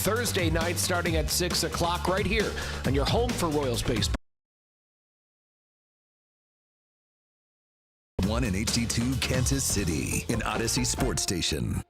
Thursday night starting at 6 o'clock right here on your home for Royals baseball. One in HD2 Kansas City, an Odyssey sports station.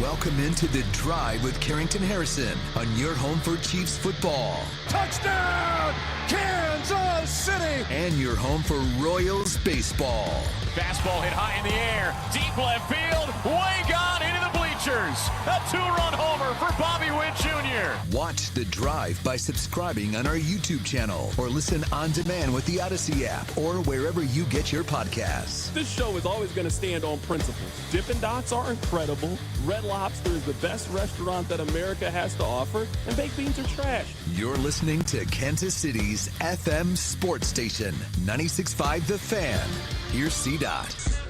Welcome into The Drive with Carrington Harrison on your home for Chiefs football. Touchdown, Kansas City! And your home for Royals baseball. Fastball hit high in the air, deep left field, way gone into the bleachers. A two-run homer for Bobby Witt Jr. Watch The Drive by subscribing on our YouTube channel or listen on demand with the Odyssey app or wherever you get your podcasts. This show is always going to stand on principles. Dippin' Dots are incredible. Red Lobster is the best restaurant that America has to offer, and baked beans are trash. You're listening to Kansas City's FM sports station, 96.5 The Fan. Here's C-Dot.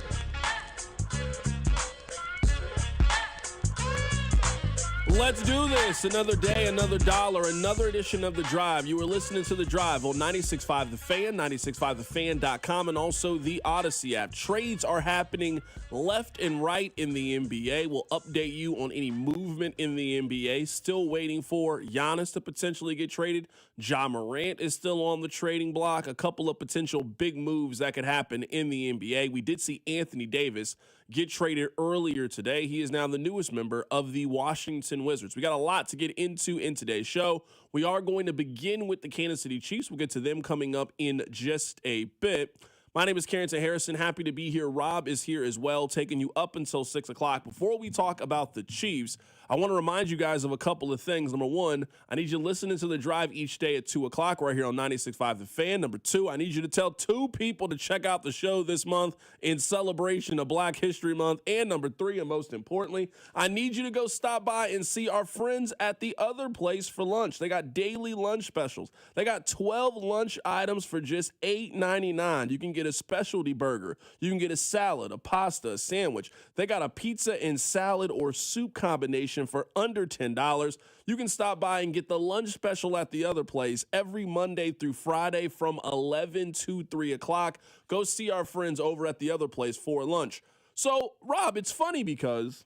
Let's do this. Another day, another dollar, another edition of The Drive. You were listening to The Drive on 96.5 The Fan, 96.5thefan.com, and also the Odyssey app. Trades are happening left and right in the NBA. We'll update you on any movement in the NBA. Still waiting for Giannis to potentially get traded. Ja Morant is still on the trading block. A couple of potential big moves that could happen in the NBA. We did see Anthony Davis get traded earlier today. He is now the newest member of the Washington Wizards. We got a lot to get into in today's show. We are going to begin with the Kansas City Chiefs. We'll get to them coming up in just a bit. My name is Carrington Harrison. Happy to be here. Rob is here as well, taking you up until 6 o'clock. Before we talk about the Chiefs, I want to remind you guys of a couple of things. Number one, I need you listening to The Drive each day at 2 o'clock right here on 96.5 The Fan. Number two, I need you to tell 2 people to check out the show this month in celebration of Black History Month. And number three, and most importantly, I need you to go stop by and see our friends at the other place for lunch. They got daily lunch specials. They got 12 lunch items for just $8.99. You can get a specialty burger. You can get a salad, a pasta, a sandwich. They got a pizza and salad or soup combination for under $10. You can stop by and get the lunch special at the other place every Monday through Friday from 11 to 3 o'clock. Go see our friends over at the other place for lunch. So, Rob, it's funny because,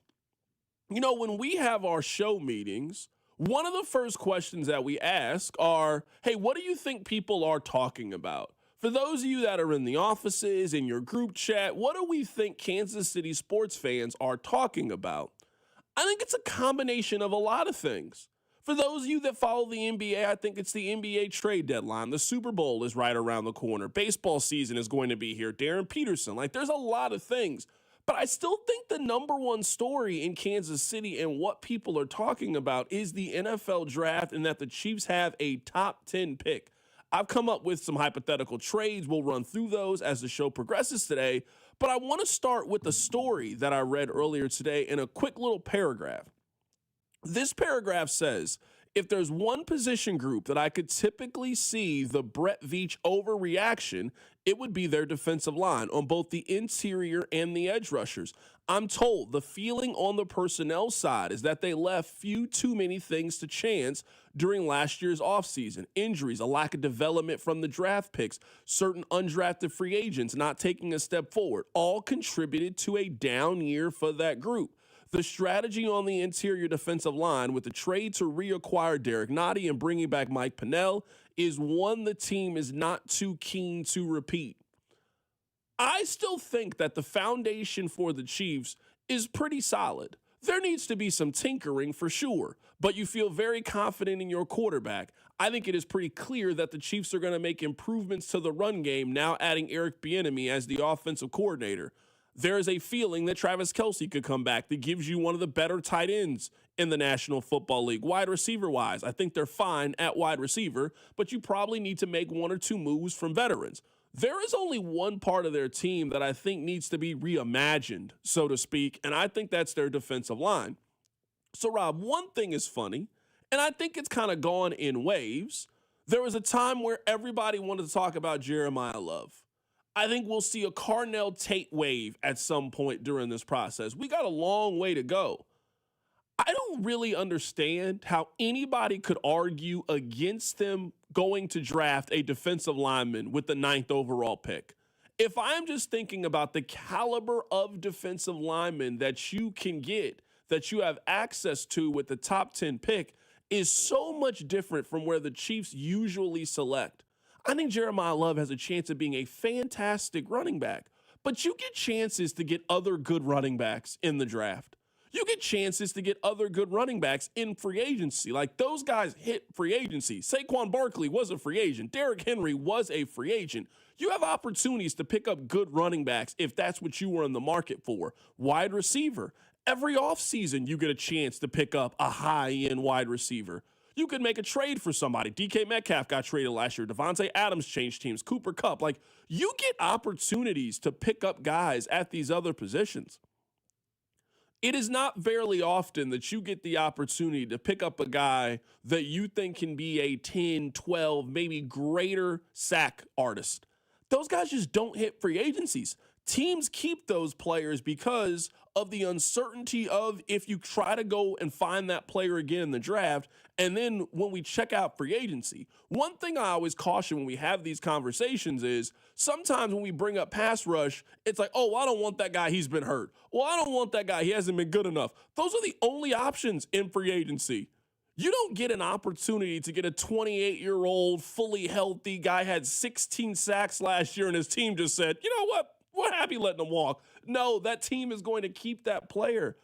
you know, when we have our show meetings, one of the first questions that we ask are, hey, what do you think people are talking about? For those of you that are in the offices, in your group chat, what do we think Kansas City sports fans are talking about? I think it's a combination of a lot of things. For those of you that follow the NBA, I think it's the NBA trade deadline. The Super Bowl is right around the corner. Baseball season is going to be here. Darren Peterson. There's a lot of things. But I still think the number one story in Kansas City and what people are talking about is the NFL draft and that the Chiefs have a top 10 pick. I've come up with some hypothetical trades. We'll run through those as the show progresses today. But I want to start with a story that I read earlier today in a quick little paragraph. This paragraph says, if there's one position group that I could typically see the Brett Veach overreaction, it would be their defensive line on both the interior and the edge rushers. I'm told the feeling on the personnel side is that they left few too many things to chance during last year's offseason. Injuries, a lack of development from the draft picks, certain undrafted free agents not taking a step forward, all contributed to a down year for that group. The strategy on the interior defensive line with the trade to reacquire Derek Nottie and bringing back Mike Pennell is one the team is not too keen to repeat. I still think that the foundation for the Chiefs is pretty solid. There needs to be some tinkering for sure, but you feel very confident in your quarterback. I think it is pretty clear that the Chiefs are going to make improvements to the run game, now adding Eric Bieniemy as the offensive coordinator. There is a feeling that Travis Kelce could come back that gives you one of the better tight ends in the National Football League. Wide receiver-wise, I think they're fine at wide receiver, but you probably need to make one or two moves from veterans. There is only one part of their team that I think needs to be reimagined, so to speak, and I think that's their defensive line. So, Rob, one thing is funny, and I think it's kind of gone in waves. There was a time where everybody wanted to talk about Jeremiah Love. I think we'll see a Carnell Tate wave at some point during this process. We got a long way to go. I don't really understand how anybody could argue against them going to draft a defensive lineman with the 9th overall pick. If I'm just thinking about the caliber of defensive linemen that you can get, that you have access to with the top 10 pick, is so much different from where the Chiefs usually select. I think Jeremiah Love has a chance of being a fantastic running back, but you get chances to get other good running backs in the draft. You get chances to get other good running backs in free agency. Like, those guys hit free agency. Saquon Barkley was a free agent. Derrick Henry was a free agent. You have opportunities to pick up good running backs if that's what you were in the market for. Wide receiver. Every offseason, you get a chance to pick up a high-end wide receiver. You could make a trade for somebody. DK Metcalf got traded last year. Devontae Adams changed teams. Cooper Kupp. Like, you get opportunities to pick up guys at these other positions. It is not very often that you get the opportunity to pick up a guy that you think can be a 10, 12, maybe greater sack artist. Those guys just don't hit free agencies. Teams keep those players because of the uncertainty of if you try to go and find that player again in the draft, and then when we check out free agency. One thing I always caution when we have these conversations is sometimes when we bring up pass rush, it's like, oh, well, I don't want that guy, he's been hurt. Well, I don't want that guy, he hasn't been good enough. Those are the only options in free agency. You don't get an opportunity to get a 28-year-old, fully healthy guy, had 16 sacks last year, and his team just said, you know what? We're happy letting him walk. No, that team is going to keep that player.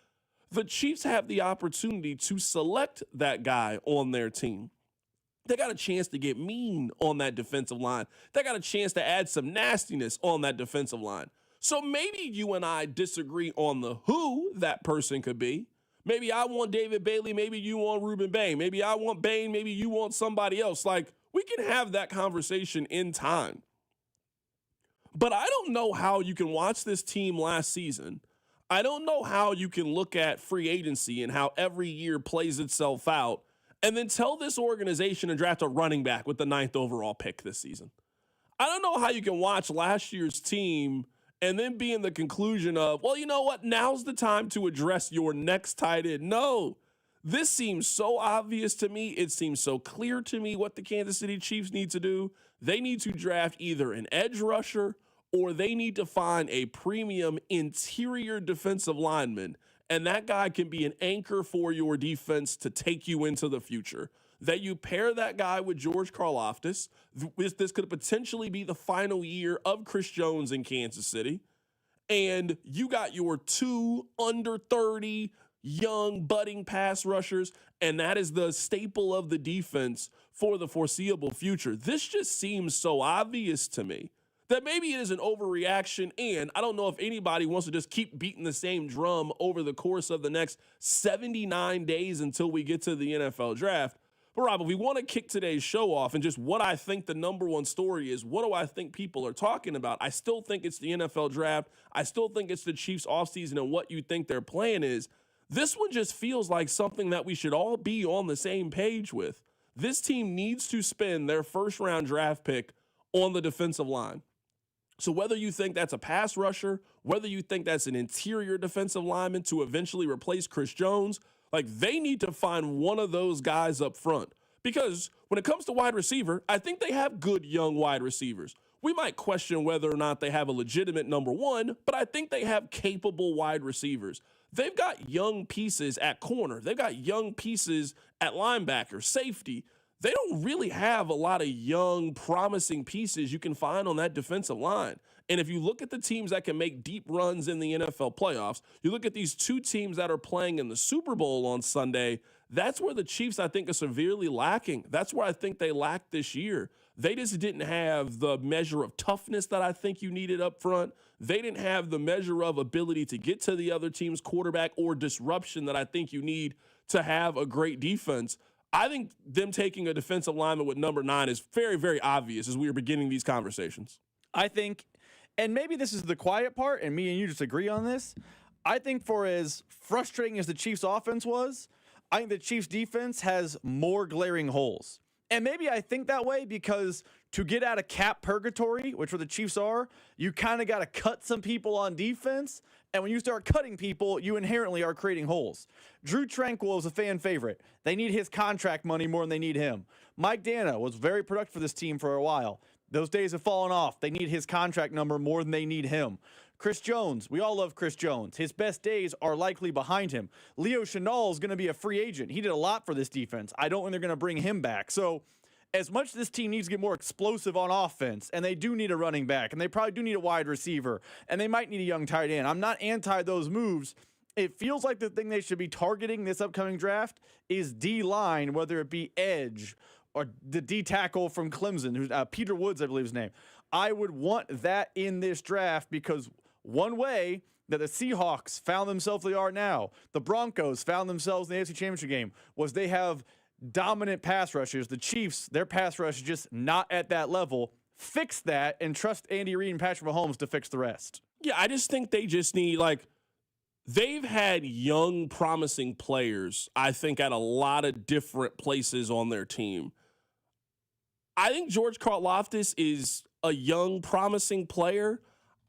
The Chiefs have the opportunity to select that guy on their team. They got a chance to get mean on that defensive line. They got a chance to add some nastiness on that defensive line. So maybe you and I disagree on the who that person could be. Maybe I want David Bailey. Maybe you want Ruben Bain. Maybe I want Bain. Maybe you want somebody else. Like, we can have that conversation in time. But I don't know how you can watch this team last season. I don't know how you can look at free agency and how every year plays itself out and then tell this organization to draft a running back with the 9th overall pick this season. I don't know how you can watch last year's team and then be in the conclusion of, well, you know what? Now's the time to address your next tight end. No, this seems so obvious to me. It seems so clear to me what the Kansas City Chiefs need to do. They need to draft either an edge rusher or they need to find a premium interior defensive lineman, and that guy can be an anchor for your defense to take you into the future. That you pair that guy with George Karlaftis. This could potentially be the final year of Chris Jones in Kansas City, and you got your 2 under 30 young budding pass rushers, and that is the staple of the defense for the foreseeable future. This just seems so obvious to me that maybe it is an overreaction, and I don't know if anybody wants to just keep beating the same drum over the course of the next 79 days until we get to the NFL draft. But Rob, if we want to kick today's show off and just what I think the number one story is, what do I think people are talking about? I still think it's the NFL draft. I still think it's the Chiefs offseason and what you think their plan is. This one just feels like something that we should all be on the same page with. This team needs to spend their first-round draft pick on the defensive line. So whether you think that's a pass rusher, whether you think that's an interior defensive lineman to eventually replace Chris Jones, like, they need to find one of those guys up front. Because when it comes to wide receiver, I think they have good young wide receivers. We might question whether or not they have a legitimate number one, but I think they have capable wide receivers. They've got young pieces at corner. They've got young pieces at linebacker, safety. They don't really have a lot of young, promising pieces you can find on that defensive line. And if you look at the teams that can make deep runs in the NFL playoffs, you look at these 2 teams that are playing in the Super Bowl on Sunday, that's where the Chiefs, I think, are severely lacking. That's where I think they lacked this year. They just didn't have the measure of toughness that I think you needed up front. They didn't have the measure of ability to get to the other team's quarterback or disruption that I think you need to have a great defense. I think them taking a defensive lineman with number 9 is very, very obvious as we are beginning these conversations. I think, and maybe this is the quiet part, and me and you just agree on this, I think for as frustrating as the Chiefs' offense was, I think the Chiefs' defense has more glaring holes. And maybe I think that way because to get out of cap purgatory, which where the Chiefs are, you kind of got to cut some people on defense. And when you start cutting people, you inherently are creating holes. Drew Tranquill is a fan favorite. They need his contract money more than they need him. Mike Dana was very productive for this team for a while. Those days have fallen off. They need his contract number more than they need him. Chris Jones. We all love Chris Jones. His best days are likely behind him. Leo Chenal is going to be a free agent. He did a lot for this defense. I don't think they're going to bring him back. So as much as this team needs to get more explosive on offense, and they do need a running back, and they probably do need a wide receiver, and they might need a young tight end. I'm not anti those moves. It feels like the thing they should be targeting this upcoming draft is D-line, whether it be edge or the D tackle from Clemson, who's Peter Woods, I believe his name. I would want that in this draft because one way that the Seahawks found themselves they are now, the Broncos found themselves in the AFC Championship game, was they have dominant pass rushers. The Chiefs, their pass rush is just not at that level. Fix that and trust Andy Reid and Patrick Mahomes to fix the rest. Yeah, I just think they just need, they've had young, promising players, I think, at a lot of different places on their team. I think George Karlaftis is a young, promising player.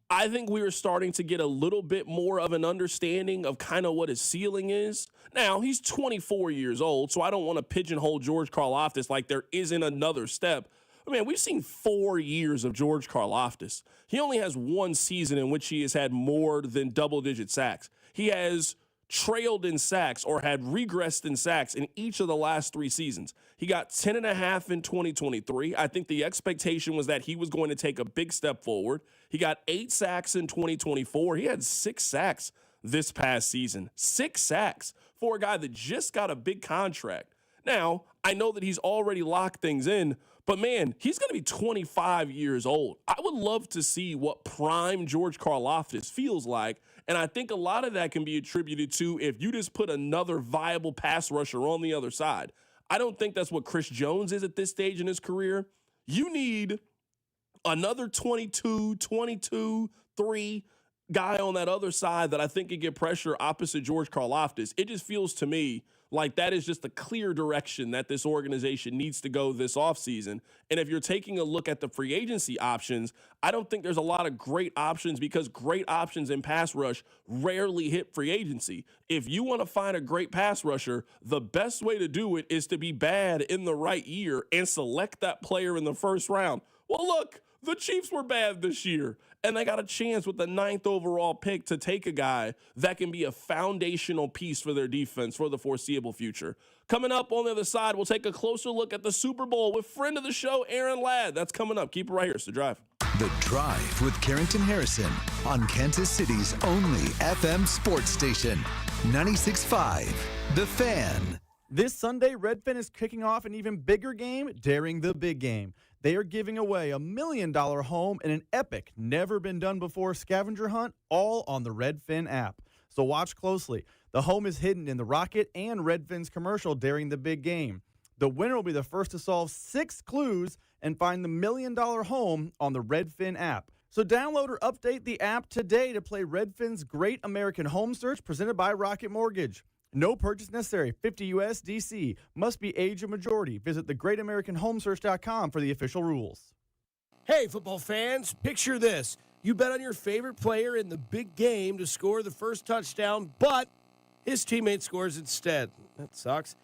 I think we are starting to get a little bit more of an understanding of kind of what his ceiling is. Now, he's 24 years old, so I don't want to pigeonhole George Karlaftis like there isn't another step. Man, we've seen 4 years of George Karlaftis. He only has one season in which he has had more than double-digit sacks. He has trailed in sacks or had regressed in sacks in each of the last 3 seasons. He got 10.5 in 2023. I think the expectation was that he was going to take a big step forward. He got 8 sacks in 2024. He had 6 sacks this past season. 6 sacks for a guy that just got a big contract. Now, I know that he's already locked things in, but man, he's going to be 25 years old. I would love to see what prime George Karlaftis feels like, and I think a lot of that can be attributed to if you just put another viable pass rusher on the other side. I don't think that's what Chris Jones is at this stage in his career. You need another 22, 3 guy on that other side that I think can get pressure opposite George Karlaftis. It just feels to me like that is just the clear direction that this organization needs to go this offseason. And if you're taking a look at the free agency options, I don't think there's a lot of great options because great options in pass rush rarely hit free agency. If you want to find a great pass rusher, the best way to do it is to be bad in the right year and select that player in the first round. Well, look, the Chiefs were bad this year, and they got a chance with the 9th overall pick to take a guy that can be a foundational piece for their defense for the foreseeable future. Coming up on the other side, we'll take a closer look at the Super Bowl with friend of the show, Aaron Ladd. That's coming up. Keep it right here. It's The Drive. The Drive with Carrington Harrison on Kansas City's only FM sports station, 96.5 The Fan. This Sunday, Redfin is kicking off an even bigger game, Daring the Big Game. They are giving away $1 million home in an epic, never-been-done-before scavenger hunt, all on the Redfin app. So watch closely. The home is hidden in the Rocket and Redfin's commercial, Daring the Big Game. The winner will be the first to solve 6 clues and find the $1 million home on the Redfin app. So download or update the app today to play Redfin's Great American Home Search presented by Rocket Mortgage. No purchase necessary. 50 USDC. Must be age of majority. Visit thegreatamericanhomesearch.com for the official rules. Hey, football fans, picture this. You bet on your favorite player in the big game to score the first touchdown, but his teammate scores instead. That sucks.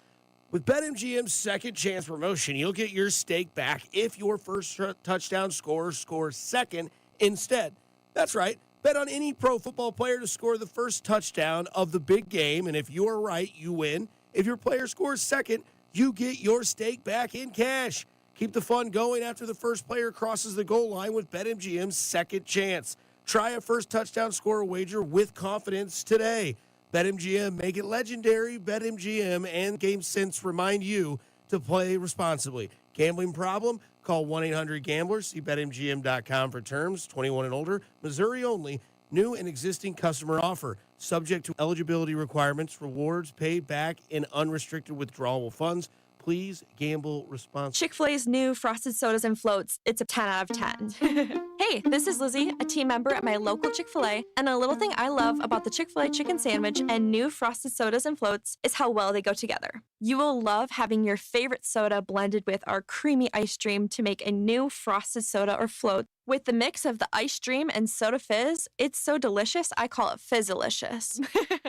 With BetMGM's second chance promotion, you'll get your stake back if your first touchdown scorer scores second instead. That's right. Bet on any pro football player to score the first touchdown of the big game, and if you're right, you win. If your player scores second, you get your stake back in cash. Keep the fun going after the first player crosses the goal line with BetMGM's second chance. Try a first touchdown scorer wager with confidence today. BetMGM, make it legendary. BetMGM and GameSense remind you to play responsibly. Gambling problem? Call 1-800-GAMBLER. See BetMGM.com for terms. 21 and older. Missouri only. New and existing customer offer. Subject to eligibility requirements. Rewards paid back in unrestricted withdrawable funds. Please gamble responsibly. Chick-fil-A's new Frosted Sodas and Floats. It's a 10 out of 10. Hey, this is Lizzie, a team member at my local Chick-fil-A, and a little thing I love about the Chick-fil-A chicken sandwich and new Frosted Sodas and Floats is how well they go together. You will love having your favorite soda blended with our creamy ice stream to make a new Frosted Soda or Float. With the mix of the ice stream and soda fizz, it's so delicious, I call it Fizzalicious.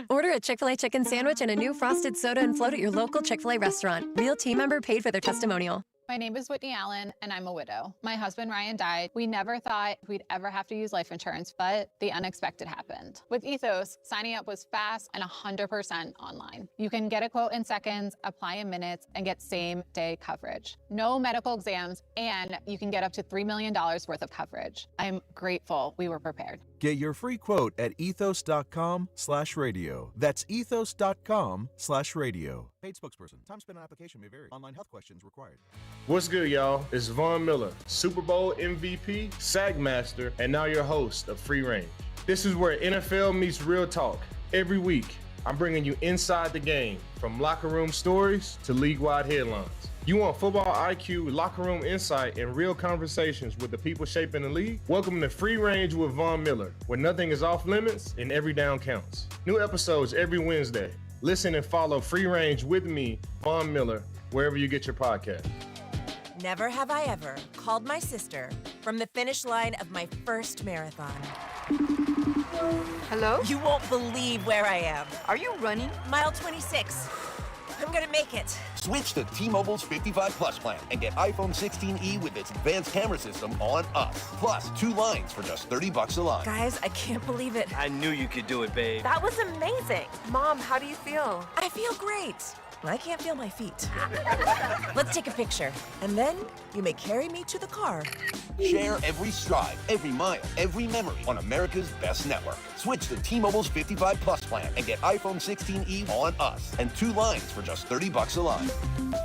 Order a Chick-fil-A chicken sandwich and a new Frosted Soda and Float at your local Chick-fil-A restaurant. Real team member paid for their testimonial. My name is Whitney Allen, and I'm a widow. My husband, Ryan, died. We never thought we'd ever have to use life insurance, but the unexpected happened. With Ethos, signing up was fast and 100% online. You can get a quote in seconds, apply in minutes, and get same-day coverage. No medical exams, and you can get up to $3 million worth of coverage. I'm grateful we were prepared. Get your free quote at ethos.com/radio. That's ethos.com/radio. Paid spokesperson. Time spent on application may vary. Online health questions required. What's good, y'all? It's Von Miller, Super Bowl MVP, SAG Master, and now your host of Free Range. This is where NFL meets real talk. Every week, I'm bringing you inside the game, from locker room stories to league-wide headlines. You want football IQ, locker room insight, and real conversations with the people shaping the league? Welcome to Free Range with Von Miller, where nothing is off limits and every down counts. New episodes every Wednesday. Listen and follow Free Range with me, Von Miller, wherever you get your podcast. Never have I ever called my sister from the finish line of my first marathon. Hello? You won't believe where I am. Are you running? Mile 26. I'm gonna make it. Switch to T-Mobile's 55 Plus plan and get iPhone 16e with its advanced camera system on us. Plus, 2 lines for just $30 a line. Guys, I can't believe it. I knew you could do it, babe. That was amazing. Mom, how do you feel? I feel great. I can't feel my feet. Let's take a picture, and then you may carry me to the car. Share every stride, every mile, every memory on America's best network. Switch to T-Mobile's 55 Plus plan and get iPhone 16e on us and 2 lines for just $30 a line.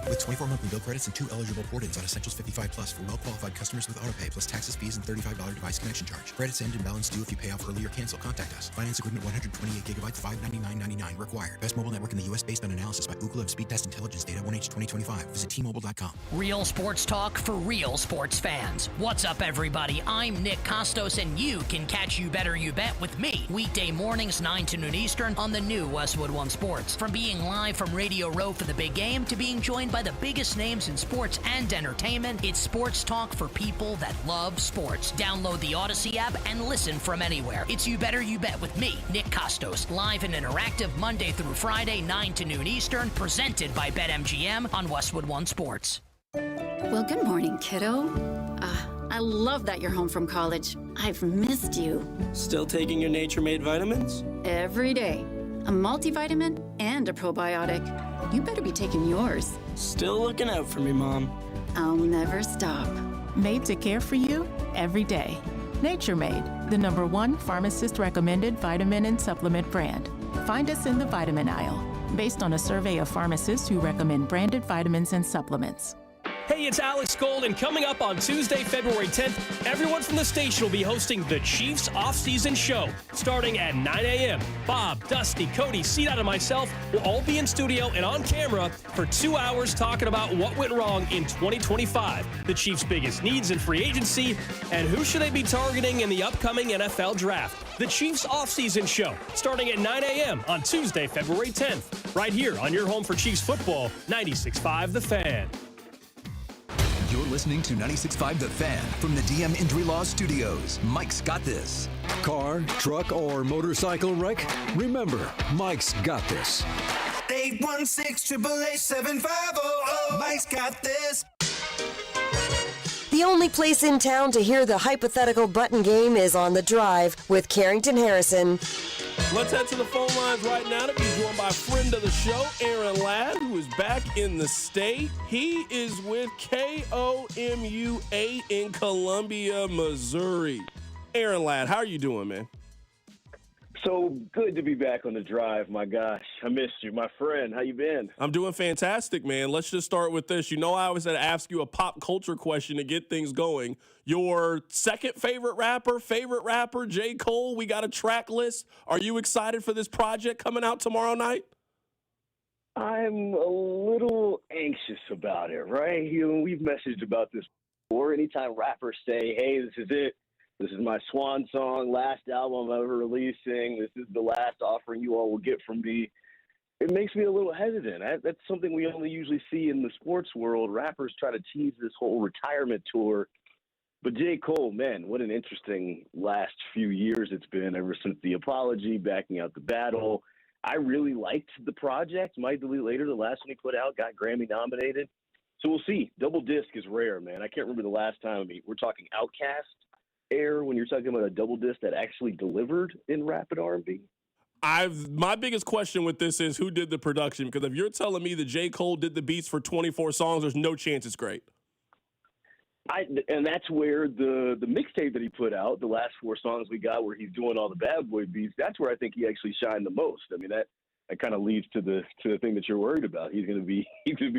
With 24 monthly bill credits and 2 eligible port-ins on Essentials 55 Plus for well-qualified customers with autopay plus taxes, fees, and $35 device connection charge. Credits end and balance due if you pay off early or cancel. Contact us. Finance agreement 128 gigabytes, $599.99 required. Best mobile network in the U.S. based on analysis by Ookla of Speed Test Intelligence Data 1H 2025. Visit T-Mobile.com. Real sports talk for real sports fans. What's up, everybody? I'm Nick Costos, and you can catch You Better You Bet with me weekday mornings 9 to noon Eastern on the new Westwood One Sports. From being live from Radio Row for the big game to being joined by the biggest names in sports and entertainment, it's sports talk for people that love sports. Download the Odyssey app and listen from anywhere. It's You Better You Bet with me, Nick Costos, live and interactive Monday through Friday, 9 to noon Eastern, presented by BetMGM on Westwood One Sports. Well, good morning, kiddo. I love that you're home from college. I've missed you. Still taking your nature-made vitamins? Every day. A multivitamin and a probiotic. You better be taking yours. Still looking out for me, Mom. I'll never stop. Made to care for you every day. Nature Made, the #1 pharmacist-recommended vitamin and supplement brand. Find us in the vitamin aisle, based on a survey of pharmacists who recommend branded vitamins and supplements. Hey, it's Alex Gold, and coming up on Tuesday, February 10th, everyone from the station will be hosting the Chiefs Off-Season Show, starting at 9 a.m. Bob, Dusty, Cody, C-Dot, and myself will all be in studio and on camera for 2 hours talking about what went wrong in 2025, the Chiefs' biggest needs in free agency, and who should they be targeting in the upcoming NFL Draft. The Chiefs Off-Season Show, starting at 9 a.m. on Tuesday, February 10th, right here on your home for Chiefs football, 96.5 The Fan. You're listening to 96.5 The Fan from the DM Injury Law Studios. Mike's got this. Car, truck, or motorcycle wreck? Remember, Mike's got this. 816-888-7500. Mike's got this. The only place in town to hear the hypothetical button game is on The Drive with Carrington Harrison. Let's head to the phone lines right now to be joined by a friend of the show, Aaron Ladd, who is back in the state. He is with KOMUA in Columbia, Missouri. Aaron Ladd, how are you doing, man? So good to be back on The Drive. My gosh, I missed you. My friend, how you been? I'm doing fantastic, man. Let's just start with this. You know, I always had to ask you a pop culture question to get things going. Your second favorite rapper, J. Cole. We got a track list. Are you excited for this project coming out tomorrow night? I'm a little anxious about it, right? We've messaged about this before. Anytime rappers say, hey, this is it. This is my swan song, last album I'm ever releasing. This is the last offering you all will get from me. It makes me a little hesitant. That's something we only usually see in the sports world. Rappers try to tease this whole retirement tour. But J. Cole, man, what an interesting last few years it's been ever since the apology, backing out the battle. I really liked the project. Might delete later. The last one he put out got Grammy nominated. So we'll see. Double disc is rare, man. I can't remember the last time. I mean, we're talking Outkast air when you're talking about a double disc that actually delivered in rapid R&B. My biggest question with this is who did the production? Because if you're telling me that J. Cole did the beats for 24 songs, there's no chance it's great. And that's where the mixtape that he put out, the last 4 songs we got where he's doing all the bad boy beats, that's where I think he actually shined the most. I mean, that kind of leads to the thing that you're worried about. He's gonna be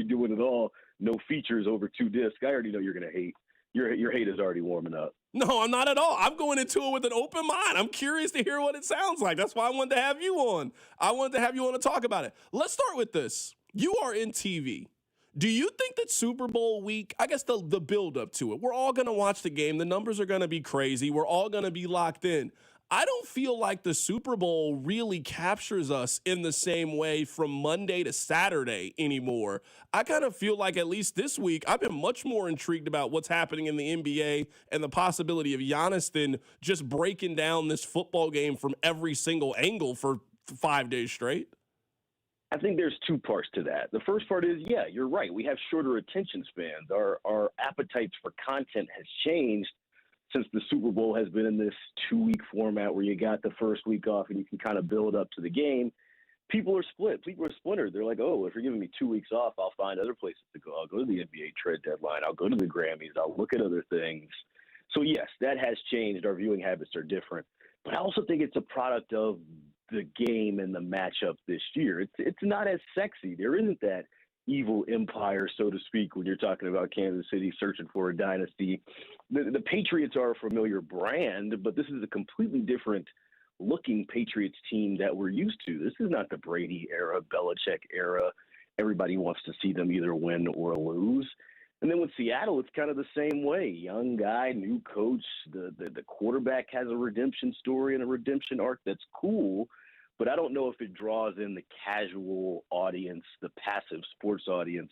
doing it all, no features over 2 discs. I already know you're gonna hate. Your hate is already warming up. No, I'm not at all. I'm going into it with an open mind. I'm curious to hear what it sounds like. That's why I wanted to have you on. I wanted to have you on to talk about it. Let's start with this. You are in TV. Do you think that Super Bowl week, I guess the build up to it, we're all going to watch the game. The numbers are going to be crazy. We're all going to be locked in. I don't feel like the Super Bowl really captures us in the same way from Monday to Saturday anymore. I kind of feel like at least this week, I've been much more intrigued about what's happening in the NBA and the possibility of Giannis then just breaking down this football game from every single angle for 5 days straight. I think there's 2 parts to that. The first part is, yeah, you're right. We have shorter attention spans. Our appetites for content has changed since the Super Bowl has been in this 2-week format where you got the first week off and you can kind of build up to the game. People are split. People are splintered. They're like, oh, if you're giving me 2 weeks off, I'll find other places to go. I'll go to the NBA trade deadline. I'll go to the Grammys. I'll look at other things. So, yes, that has changed. Our viewing habits are different. But I also think it's a product of the game and the matchup this year. It's not as sexy. There isn't that evil empire, so to speak, when you're talking about Kansas City searching for a dynasty. The Patriots are a familiar brand, but this is a completely different looking Patriots team that we're used to. This is not the Brady era, Belichick era. Everybody wants to see them either win or lose. And then with Seattle, it's kind of the same way. Young guy, new coach. The quarterback has a redemption story and a redemption arc that's cool, but I don't know if it draws in the casual audience, the passive sports audience,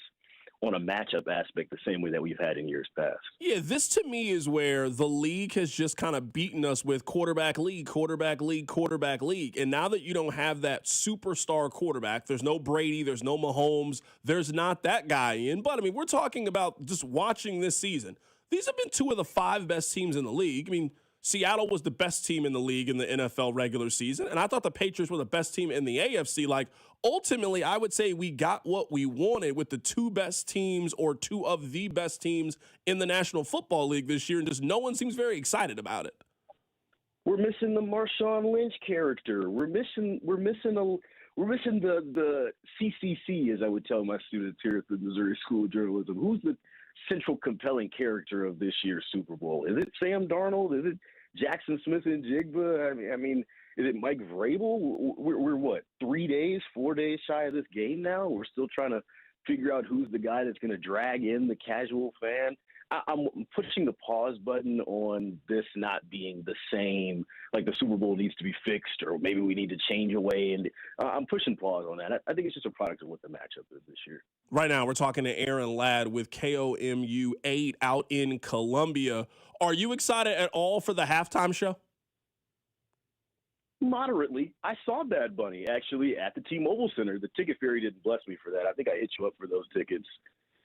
on a matchup aspect the same way that we've had in years past. Yeah, this to me is where the league has just kind of beaten us with quarterback league. And now that you don't have that superstar quarterback, there's no Brady, there's no Mahomes, there's not that guy in. But, I mean, we're talking about just watching this season. These have been 2 of the 5 best teams in the league. I mean, Seattle was the best team in the league in the NFL regular season, and I thought the Patriots were the best team in the AFC. Like, ultimately, I would say we got what we wanted with the 2 best teams or 2 of the best teams in the National Football League this year, and just no one seems very excited about it. We're missing the Marshawn Lynch character. We're missing the CCC, as I would tell my students here at the Missouri School of Journalism. Who's the central compelling character of this year's Super Bowl? Is it Sam Darnold? Is it Jackson Smith and Jigba? I mean, is it Mike Vrabel? We're what, 4 days shy of this game now? We're still trying to figure out who's the guy that's going to drag in the casual fan. I'm pushing the pause button on this not being the same, like the Super Bowl needs to be fixed or maybe we need to change away. And I'm pushing pause on that. I think it's just a product of what the matchup is this year. Right now, we're talking to Aaron Ladd with KOMU 8 out in Columbia. Are you excited at all for the halftime show? Moderately. I saw Bad Bunny actually at the T-Mobile Center. The Ticket Fairy didn't bless me for that. I think I hit you up for those tickets,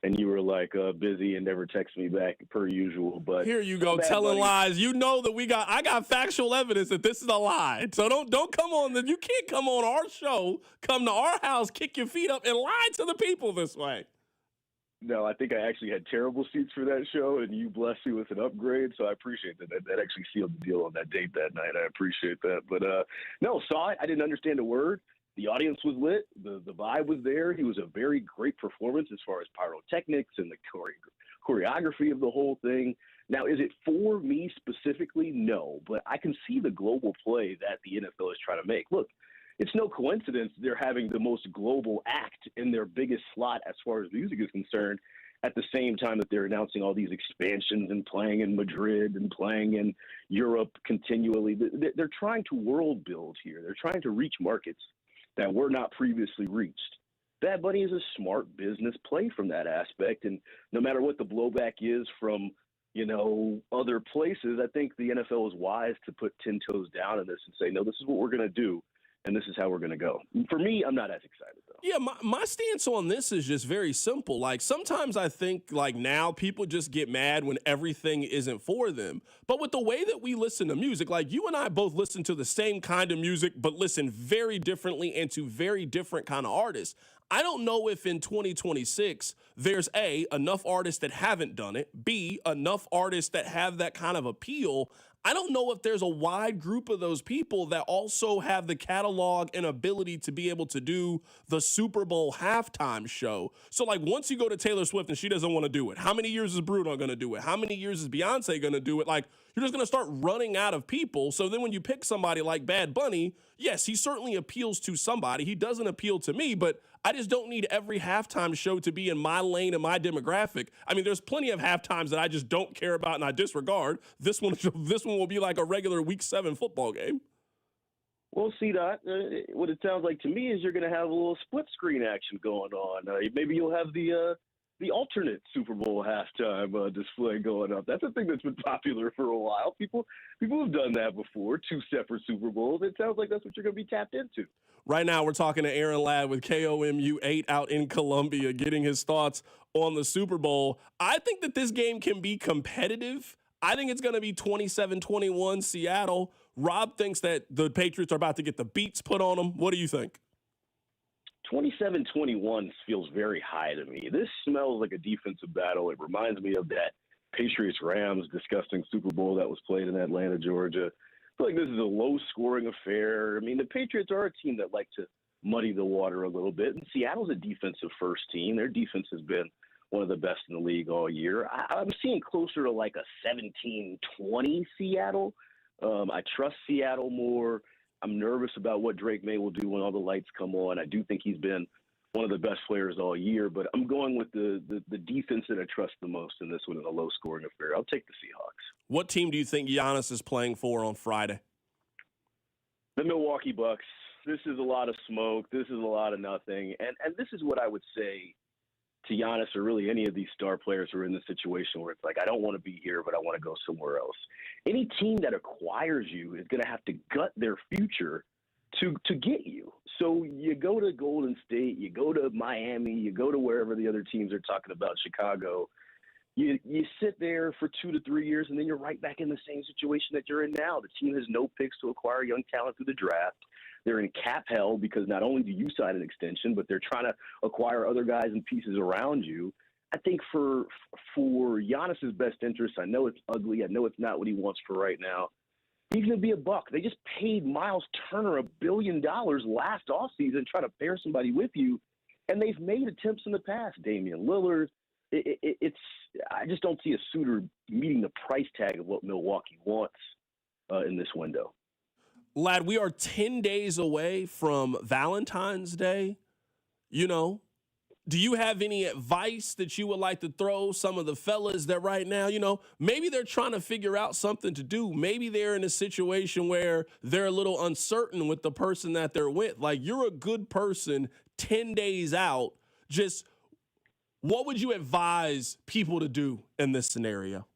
and you were like busy and never text me back per usual. But here you go, telling lies. You know that I got factual evidence that this is a lie. So don't come on. You can't come on our show, come to our house, kick your feet up, and lie to the people this way. No, I think I actually had terrible seats for that show, and you blessed me with an upgrade, so I appreciate that. That actually sealed the deal on that date that night. I appreciate that. But, no, saw it. I didn't understand a word. The audience was lit. The vibe was there. He was a very great performance as far as pyrotechnics and the choreography of the whole thing. Now, is it for me specifically? No, but I can see the global play that the NFL is trying to make. Look, it's no coincidence they're having the most global act in their biggest slot as far as music is concerned at the same time that they're announcing all these expansions and playing in Madrid and playing in Europe continually. They're trying to world build here. They're trying to reach markets that were not previously reached. Bad Bunny is a smart business play from that aspect, and no matter what the blowback is from, other places, I think the NFL is wise to put 10 toes down in this and say, no, this is what we're going to do. and this is how we're going to go. For me, I'm not as excited, though. Yeah, my stance on this is just very simple. Like, sometimes I think, like, now people just get mad when everything isn't for them. But with the way that we listen to music, like, you and I both listen to the same kind of music, but listen very differently and to very different kind of artists. I don't know if in 2026 there's A, enough artists that haven't done it, B, enough artists that have that kind of appeal. I don't know if there's a wide group of those people that also have the catalog and ability to be able to do the Super Bowl halftime show. So, like, once you go to Taylor Swift and she doesn't want to do it, how many years is Bruno going to do it? How many years is Beyonce going to do it? Like, you're just going to start running out of people. So then when you pick somebody like Bad Bunny, yes, he certainly appeals to somebody. He doesn't appeal to me, but I just don't need every halftime show to be in my lane and my demographic. I mean, there's plenty of halftimes that I just don't care about and I disregard. This one will be like a regular Week 7 football game. Well, see, what it sounds like to me is you're going to have a little split screen action going on. Maybe you'll have the alternate Super Bowl halftime display going up. That's a thing that's been popular for a while. People have done that before, 2 separate Super Bowls. It sounds like that's what you're going to be tapped into. Right now, we're talking to Aaron Ladd with KOMU 8 out in Columbia, getting his thoughts on the Super Bowl. I think that this game can be competitive. I think it's going to be 27-21 Seattle. Rob thinks that the Patriots are about to get the beats put on them. What do you think? 27-21 feels very high to me. This smells like a defensive battle. It reminds me of that Patriots-Rams disgusting Super Bowl that was played in Atlanta, Georgia. I feel like this is a low-scoring affair. I mean, the Patriots are a team that like to muddy the water a little bit, and Seattle's a defensive-first team. Their defense has been one of the best in the league all year. I'm seeing closer to like a 17-20 Seattle. I trust Seattle more. I'm nervous about what Drake May will do when all the lights come on. I do think he's been one of the best players all year, but I'm going with the defense that I trust the most in this one in a low-scoring affair. I'll take the Seahawks. What team do you think Giannis is playing for on Friday? The Milwaukee Bucks. This is a lot of smoke. This is a lot of nothing. And this is what I would say to Giannis or really any of these star players who are in the situation where it's like, I don't want to be here, but I want to go somewhere else. Any team that acquires you is going to have to gut their future to get you. So you go to Golden State, you go to Miami, you go to wherever the other teams are talking about, Chicago. You sit there for 2 to 3 years, and then you're right back in the same situation that you're in now. The team has no picks to acquire young talent through the draft. They're in cap hell because not only do you sign an extension, but they're trying to acquire other guys and pieces around you. I think for Giannis's best interest, I know it's ugly. I know it's not what he wants for right now. He's going to be a Buck. They just paid Miles Turner $1 billion last offseason trying to pair somebody with you, and they've made attempts in the past. Damian Lillard. I just don't see a suitor meeting the price tag of what Milwaukee wants in this window. Lad, we are 10 days away from Valentine's Day. You know, do you have any advice that you would like to throw some of the fellas that right now, you know, maybe they're trying to figure out something to do. Maybe they're in a situation where they're a little uncertain with the person that they're with. Like, you're a good person 10 days out. Just what would you advise people to do in this scenario?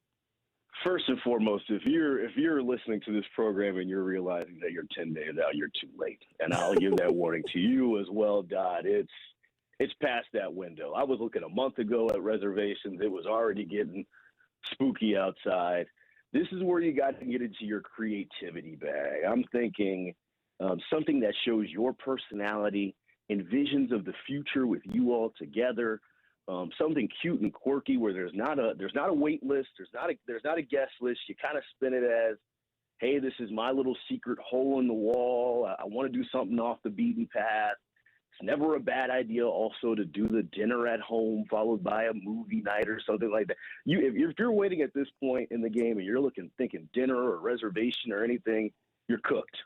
First and foremost, if you're listening to this program and you're realizing that you're 10 days out, you're too late. And I'll give that warning to you as well, Dodd. It's past that window. I was looking a month ago at reservations. It was already getting spooky outside. This is where you got to get into your creativity bag. I'm thinking something that shows your personality and visions of the future with you all together. Something cute and quirky where there's not a wait list, there's not a guest list. You kind of spin it as, hey, this is my little secret hole in the wall. I want to do something off the beaten path. It's never a bad idea also to do the dinner at home followed by a movie night or something like that. If you're waiting at this point in the game and you're thinking dinner or reservation or anything, you're cooked.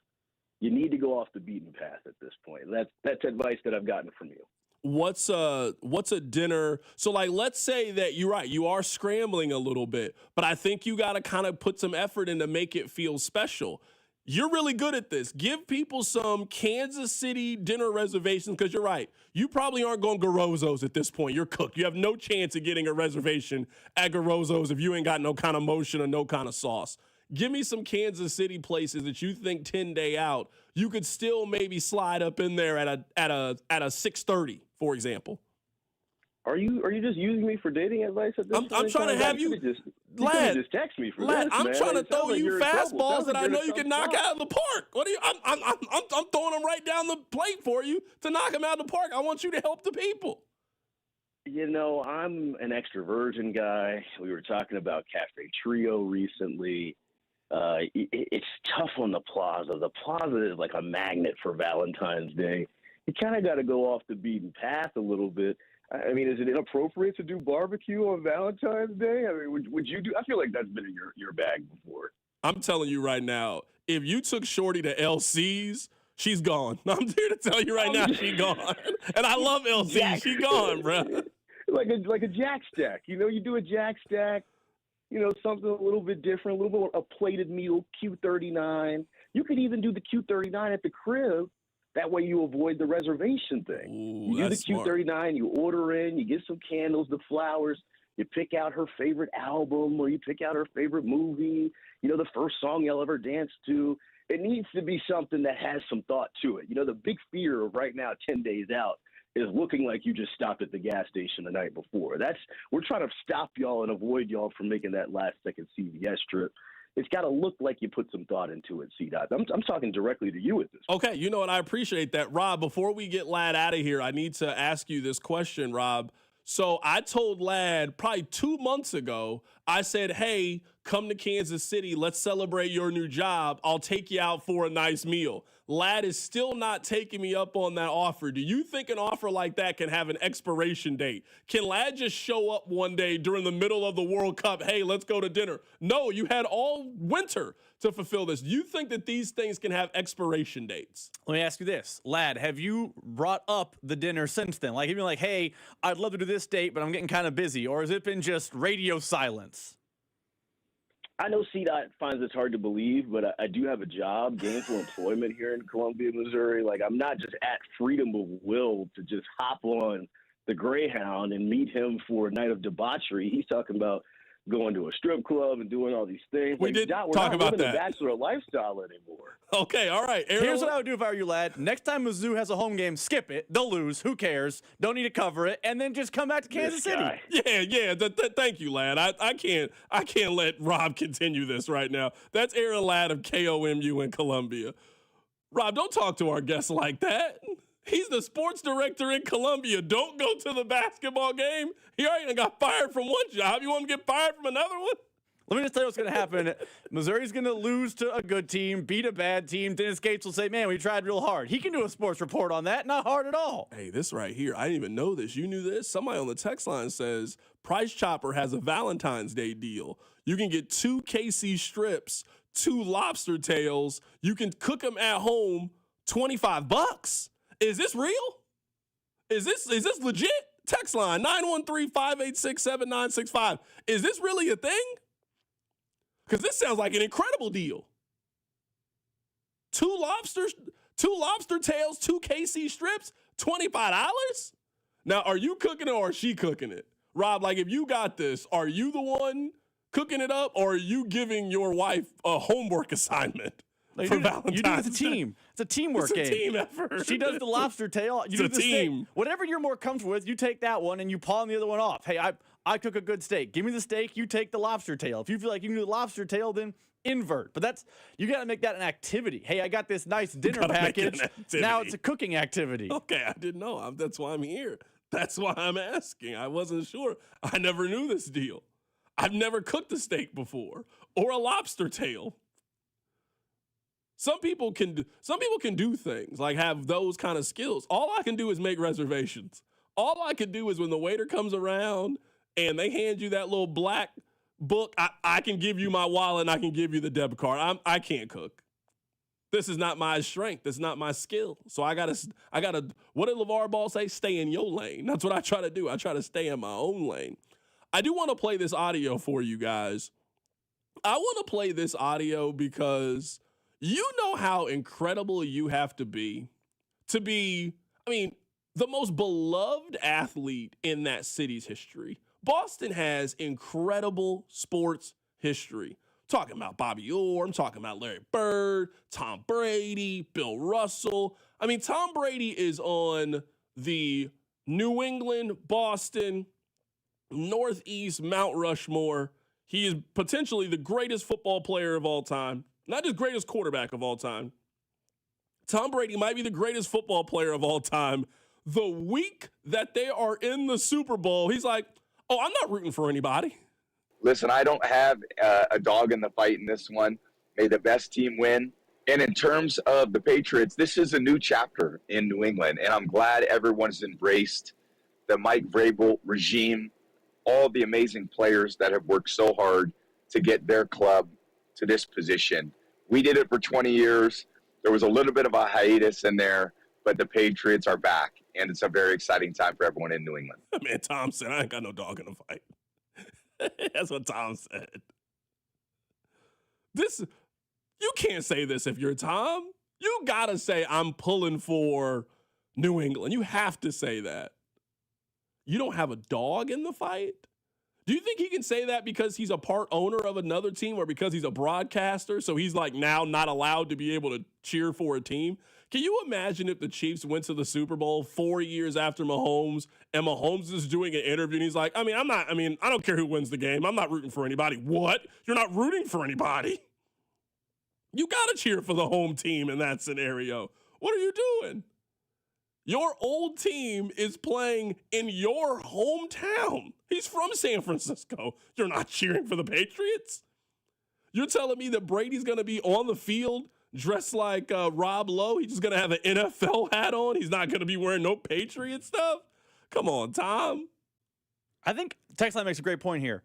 You need to go off the beaten path at this point. That's advice that I've gotten from you. What's a dinner? So, like, let's say that you're right. You are scrambling a little bit, but I think you got to kind of put some effort in to make it feel special. You're really good at this. Give people some Kansas City dinner reservations because you're right. You probably aren't going Garozzo's at this point. You're cooked. You have no chance of getting a reservation at Garozzo's if you ain't got no kind of motion or no kind of sauce. Give me some Kansas City places that you think 10 day out, you could still maybe slide up in there at a 6:30, for example. Are you just using me for dating advice at this point? I'm trying to have you, lad. Just text me for lad, this, I'm man. trying to throw like you fastballs that I know you can knock out. out of the park. What are you? I'm throwing them right down the plate for you to knock them out of the park. I want you to help the people. You know, I'm an extroversion guy. We were talking about Cafe Trio recently. It's tough on the Plaza. The Plaza is like a magnet for Valentine's Day. You kind of got to go off the beaten path a little bit. I mean, is it inappropriate to do barbecue on Valentine's Day? I mean, would you do? I feel like that's been in your bag before. I'm telling you right now, if you took Shorty to LC's, she's gone. I'm here to tell you right now, she's gone. And I love LC's. She's gone, bro. Like a jack stack. You know, you do a jack stack, you know, something a little bit different, a little bit of a plated meal, Q39. You could even do the Q39 at the crib. That way you avoid the reservation thing. Ooh, you do the smart. Q39, you order in, you get some candles, the flowers, you pick out her favorite album or you pick out her favorite movie, you know, the first song you'll ever dance to. It needs to be something that has some thought to it. You know, the big fear of right now, 10 days out, is looking like you just stopped at the gas station the night before. We're trying to stop y'all and avoid y'all from making that last-second CVS trip. It's got to look like you put some thought into it, C-Dot. I'm talking directly to you at this point. Okay, you know what? I appreciate that. Rob, before we get Lad out of here, I need to ask you this question, Rob. So I told Lad probably 2 months ago, I said, hey, come to Kansas City. Let's celebrate your new job. I'll take you out for a nice meal. Lad is still not taking me up on that offer. Do you think an offer like that can have an expiration date? Can Lad just show up one day during the middle of the World Cup? Hey, let's go to dinner. No, you had all winter to fulfill this. Do you think that these things can have expiration dates? Let me ask you this. Lad, have you brought up the dinner since then? Like, you've been like, hey, I'd love to do this date, but I'm getting kind of busy. Or has it been just radio silence? I know C-Dot finds this hard to believe, but I do have a job, gainful employment here in Columbia, Missouri. Like, I'm not just at freedom of will to just hop on the Greyhound and meet him for a night of debauchery. He's talking about going to a strip club and doing all these things. We did talk about that. The bachelor lifestyle anymore. Okay, all right. Here's what I would do if I were you, Lad. Next time Mizzou has a home game, skip it. They'll lose. Who cares? Don't need to cover it. And then just come back to Kansas City. Yeah. Thank you, Lad. I can't let Rob continue this right now. That's Aaron Ladd of KOMU in Columbia. Rob, don't talk to our guests like that. He's the sports director in Columbia. Don't go to the basketball game. He already got fired from one job. You want him to get fired from another one? Let me just tell you what's going to happen. Missouri's going to lose to a good team, beat a bad team. Dennis Gates will say, man, we tried real hard. He can do a sports report on that. Not hard at all. Hey, this right here, I didn't even know this. You knew this? Somebody on the text line says Price Chopper has a Valentine's Day deal. You can get 2 KC strips, 2 lobster tails. You can cook them at home, $25. Is this real? Is this legit? Text line 913-586-7965. Is this really a thing? Because this sounds like an incredible deal. 2 lobster tails, 2 KC strips, $25? Now, are you cooking it or is she cooking it? Rob, like if you got this, are you the one cooking it up or are you giving your wife a homework assignment? You do it as a team. It's a teamwork game. It's a team effort. She does the lobster tail. You do the steak. Whatever you're more comfortable with, you take that one and you pawn the other one off. Hey, I cook a good steak. Give me the steak. You take the lobster tail. If you feel like you can do the lobster tail, then invert. But you got to make that an activity. Hey, I got this nice dinner package. Now it's a cooking activity. Okay, I didn't know. That's why I'm here. That's why I'm asking. I wasn't sure. I never knew this deal. I've never cooked a steak before or a lobster tail. Some people can do things, like have those kind of skills. All I can do is make reservations. All I can do is when the waiter comes around and they hand you that little black book, I can give you my wallet and I can give you the debit card. I can't cook. This is not my strength. This is not my skill. So I gotta, what did LeVar Ball say? Stay in your lane. That's what I try to do. I try to stay in my own lane. I do want to play this audio for you guys. I want to play this audio because you know how incredible you have to be, the most beloved athlete in that city's history. Boston has incredible sports history. Talking about Bobby Orr. I'm talking about Larry Bird, Tom Brady, Bill Russell. I mean, Tom Brady is on the New England, Boston, Northeast, Mount Rushmore. He is potentially the greatest football player of all time, not just greatest quarterback of all time. Tom Brady might be the greatest football player of all time. The week that they are in the Super Bowl, he's like, oh, I'm not rooting for anybody. Listen, I don't have a dog in the fight in this one. May the best team win. And in terms of the Patriots, this is a new chapter in New England, and I'm glad everyone's embraced the Mike Vrabel regime, all the amazing players that have worked so hard to get their club to this position. We did it for 20 years. There was a little bit of a hiatus in there, but the Patriots are back, and it's a very exciting time for everyone in New England. Man, Tom said, I ain't got no dog in the fight. That's what Tom said. You can't say this if you're Tom. You got to say, I'm pulling for New England. You have to say that. You don't have a dog in the fight? Do you think he can say that because he's a part owner of another team or because he's a broadcaster, so he's like now not allowed to be able to cheer for a team? Can you imagine if the Chiefs went to the Super Bowl 4 years after Mahomes and Mahomes is doing an interview and he's like, I don't care who wins the game. I'm not rooting for anybody. What? You're not rooting for anybody? You got to cheer for the home team in that scenario. What are you doing? Your old team is playing in your hometown. He's from San Francisco. You're not cheering for the Patriots? You're telling me that Brady's going to be on the field dressed like Rob Lowe? He's just going to have an NFL hat on? He's not going to be wearing no Patriot stuff? Come on, Tom. I think Texline makes a great point here.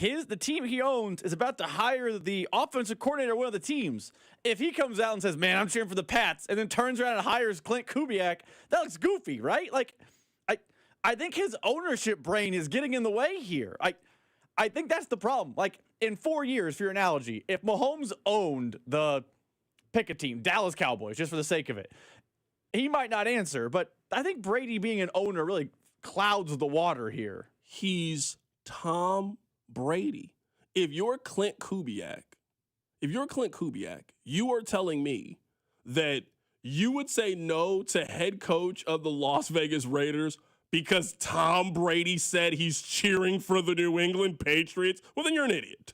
The team he owns is about to hire the offensive coordinator of one of the teams. If he comes out and says, man, I'm cheering for the Pats, and then turns around and hires Clint Kubiak, that looks goofy, right? Like, I think his ownership brain is getting in the way here. I think that's the problem. Like, in 4 years, for your analogy, if Mahomes owned pick a team, Dallas Cowboys, just for the sake of it, he might not answer, but I think Brady being an owner really clouds the water here. He's Tom Brady. If you're Clint Kubiak, you are telling me that you would say no to head coach of the Las Vegas Raiders because Tom Brady said he's cheering for the New England Patriots? Well, then you're an idiot,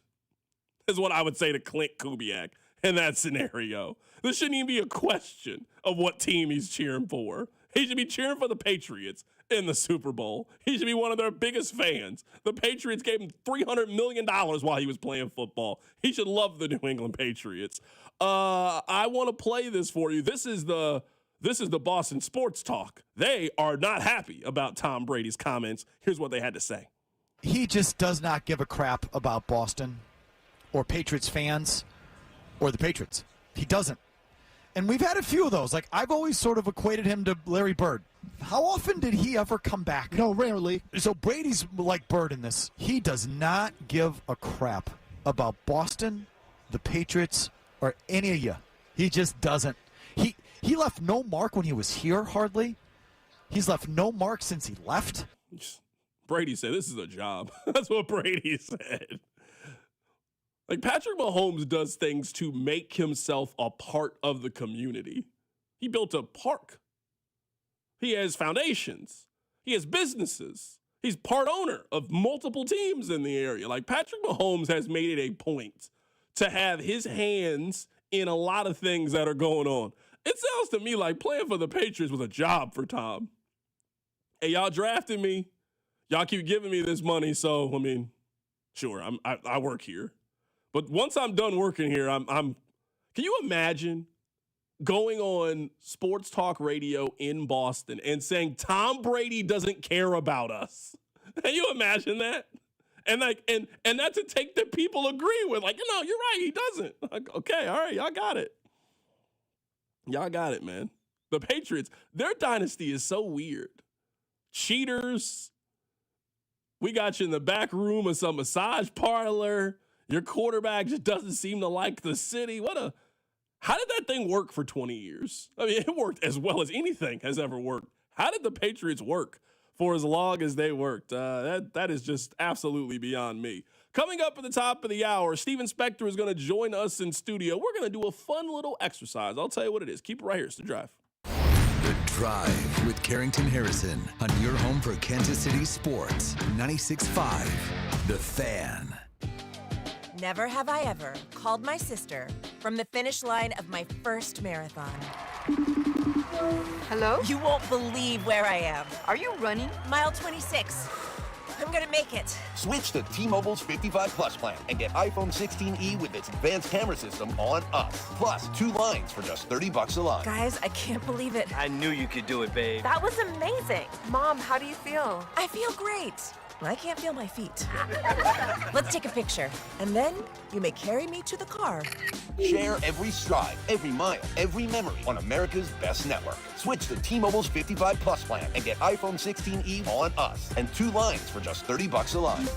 is what I would say to Clint Kubiak in that scenario. There shouldn't even be a question of what team he's cheering for. He should be cheering for the Patriots in the Super Bowl. He should be one of their biggest fans. The Patriots gave him $300 million while he was playing football. He should love the New England Patriots. I want to play this for you. This is the Boston Sports Talk. They are not happy about Tom Brady's comments. Here's what they had to say. He just does not give a crap about Boston or Patriots fans or the Patriots. He doesn't. And we've had a few of those. Like, I've always sort of equated him to Larry Bird. How often did he ever come back? No, rarely. So Brady's like Bird in this. He does not give a crap about Boston, the Patriots, or any of you. He just doesn't. He left no mark when he was here, hardly. He's left no mark since he left. Brady said, this is a job. That's what Brady said. Like, Patrick Mahomes does things to make himself a part of the community. He built a park. He has foundations. He has businesses. He's part owner of multiple teams in the area. Like, Patrick Mahomes has made it a point to have his hands in a lot of things that are going on. It sounds to me like playing for the Patriots was a job for Tom. Hey, y'all drafted me. Y'all keep giving me this money, so, I mean, sure, I work here. But once I'm done working here, can you imagine going on sports talk radio in Boston and saying Tom Brady doesn't care about us? Can you imagine that? And that's a take that people agree with. Like, no, you're right, he doesn't. Like, okay, all right, y'all got it. Y'all got it, man. The Patriots, their dynasty is so weird. Cheaters. We got you in the back room of some massage parlor. Your quarterback just doesn't seem to like the city. How did that thing work for 20 years? I mean, it worked as well as anything has ever worked. How did the Patriots work for as long as they worked. That is just absolutely beyond me. Coming up at the top of the hour, Steven Spector is going to join us in studio. We're going to do a fun little exercise. I'll tell you what it is. Keep it right here. It's The Drive. The Drive with Carrington Harrison on your home for Kansas City sports. 96.5 The Fan. Never have I ever called my sister from the finish line of my first marathon. Hello? You won't believe where I am. Are you running? Mile 26. I'm gonna make it. Switch to T-Mobile's 55 Plus plan and get iPhone 16e with its advanced camera system on us. Plus, 2 lines for just $30 a line. Guys, I can't believe it. I knew you could do it, babe. That was amazing. Mom, how do you feel? I feel great. I can't feel my feet. Let's take a picture, and then you may carry me to the car. Share every stride, every mile, every memory on America's best network. Switch to T-Mobile's 55 Plus plan and get iPhone 16e on us and 2 lines for just $30 a line.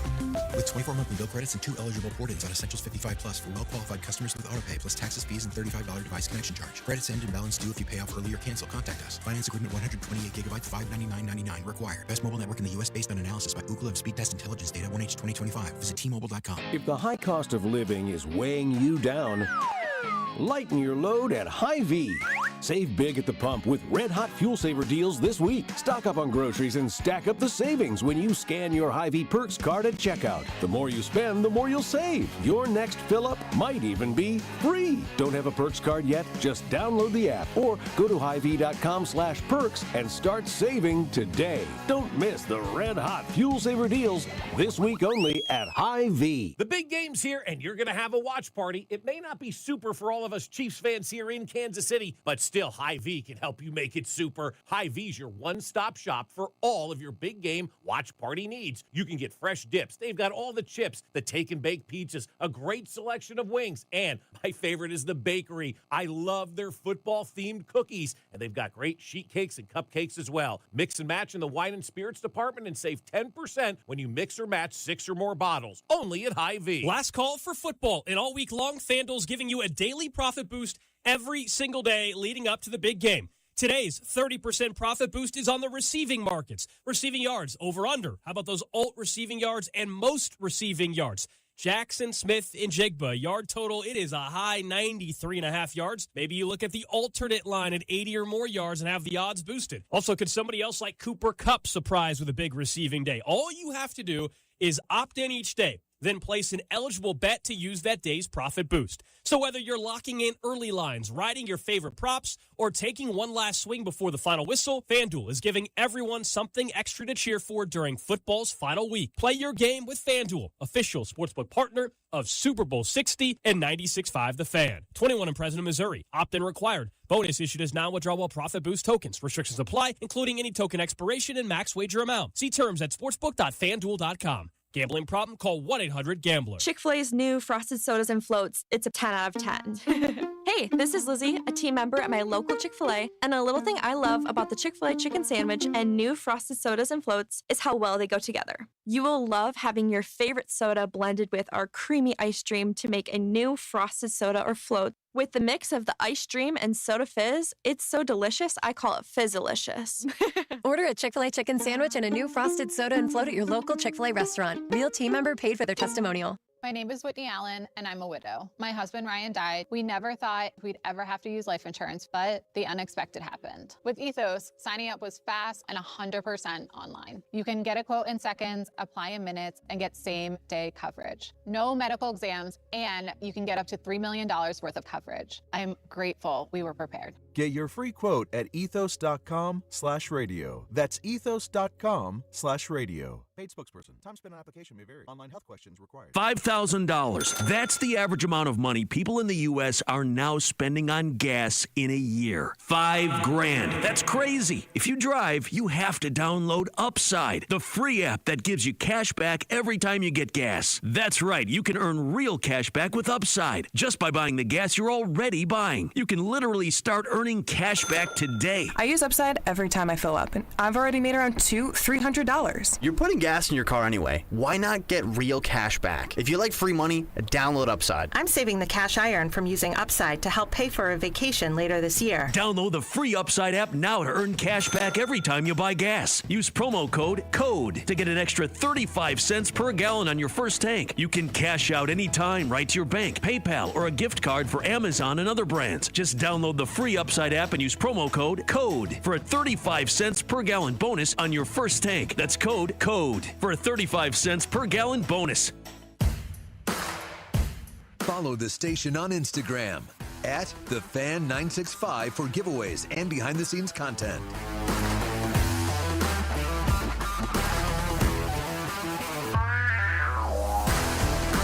With 24 monthly bill credits and 2 eligible port-ins on Essentials 55 Plus for well-qualified customers with autopay plus taxes, fees, and $35 device connection charge. Credits end and balance due if you pay off early or cancel. Contact us. Finance agreement 128 gigabytes, $599.99 required. Best mobile network in the U.S. based on analysis by Ookla of Speed Test Intelligence data 1H 2025. Visit T-Mobile.com. If the high cost of living is weighing you down, lighten your load at Hy-Vee. Save big at the pump with red-hot fuel saver deals this week. Stock up on groceries and stack up the savings when you scan your Hy-Vee Perks card at checkout. The more you spend, the more you'll save. Your next fill-up might even be free. Don't have a Perks card yet? Just download the app or go to Hy-Vee.com/perks and start saving today. Don't miss the red-hot fuel saver deals this week only at Hy-Vee. The big game's here, and you're going to have a watch party. It may not be super for all of us Chiefs fans here in Kansas City, but still, Hy-Vee can help you make it super. Hy-Vee's your one-stop shop for all of your big game watch party needs. You can get fresh dips. They've got all the chips, the take-and-bake pizzas, a great selection of wings, and my favorite is the bakery. I love their football-themed cookies, and they've got great sheet cakes and cupcakes as well. Mix and match in the wine and spirits department and save 10% when you mix or match 6 or more bottles. Only at Hy-Vee. Last call for football, and all week long, FanDuel's giving you a daily profit boost every single day leading up to the big game. Today's 30% profit boost is on the receiving markets. Receiving yards, over under. How about those alt receiving yards and most receiving yards? Jackson, Smith, and Jigba. Yard total, it is a high 93.5 yards. Maybe you look at the alternate line at 80 or more yards and have the odds boosted. Also, could somebody else like Cooper Kupp surprise with a big receiving day? All you have to do is opt in each day, then place an eligible bet to use that day's profit boost. So whether you're locking in early lines, riding your favorite props, or taking one last swing before the final whistle, FanDuel is giving everyone something extra to cheer for during football's final week. Play your game with FanDuel, official sportsbook partner of Super Bowl 60 and 96.5 The Fan. 21 and present in Missouri. Opt-in required. Bonus issued as non-withdrawable profit boost tokens. Restrictions apply, including any token expiration and max wager amount. See terms at sportsbook.fanduel.com. Gambling problem? Call 1-800-GAMBLER. Chick-fil-A's new Frosted Sodas and Floats. It's a 10 out of 10. Hey, this is Lizzie, a team member at my local Chick-fil-A, and a little thing I love about the Chick-fil-A chicken sandwich and new Frosted Sodas and Floats is how well they go together. You will love having your favorite soda blended with our creamy ice stream to make a new Frosted Soda or Float. With the mix of the ice stream and soda fizz, it's so delicious, I call it Fizzalicious. Order a Chick-fil-A chicken sandwich and a new Frosted Soda and Float at your local Chick-fil-A restaurant. Real team member paid for their testimonial. My name is Whitney Allen, and I'm a widow. My husband, Ryan, died. We never thought we'd ever have to use life insurance, but the unexpected happened. With Ethos, signing up was fast and 100% online. You can get a quote in seconds, apply in minutes, and get same-day coverage. No medical exams, and you can get up to $3 million worth of coverage. I'm grateful we were prepared. Get your free quote at ethos.com/radio. That's ethos.com/radio. Paid spokesperson. Time spent on application may vary. Online health questions required. $5,000. That's the average amount of money people in the U.S. are now spending on gas in a year. $5,000. That's crazy. If you drive, you have to download Upside, the free app that gives you cash back every time you get gas. That's right. You can earn real cash back with Upside just by buying the gas you're already buying. You can literally start earning cash back today. I use Upside every time I fill up, and I've already made around $200-300. You're putting gas gas in your car anyway. Why not get real cash back? If you like free money, download Upside. I'm saving the cash I earn from using Upside to help pay for a vacation later this year. Download the free Upside app now to earn cash back every time you buy gas. Use promo code CODE to get an extra 35 cents per gallon on your first tank. You can cash out anytime right to your bank, PayPal, or a gift card for Amazon and other brands. Just download the free Upside app and use promo code CODE for a 35 cents per gallon bonus on your first tank. That's code CODE for a 35 cents per gallon bonus. Follow the station on Instagram at TheFan965 for giveaways and behind-the-scenes content.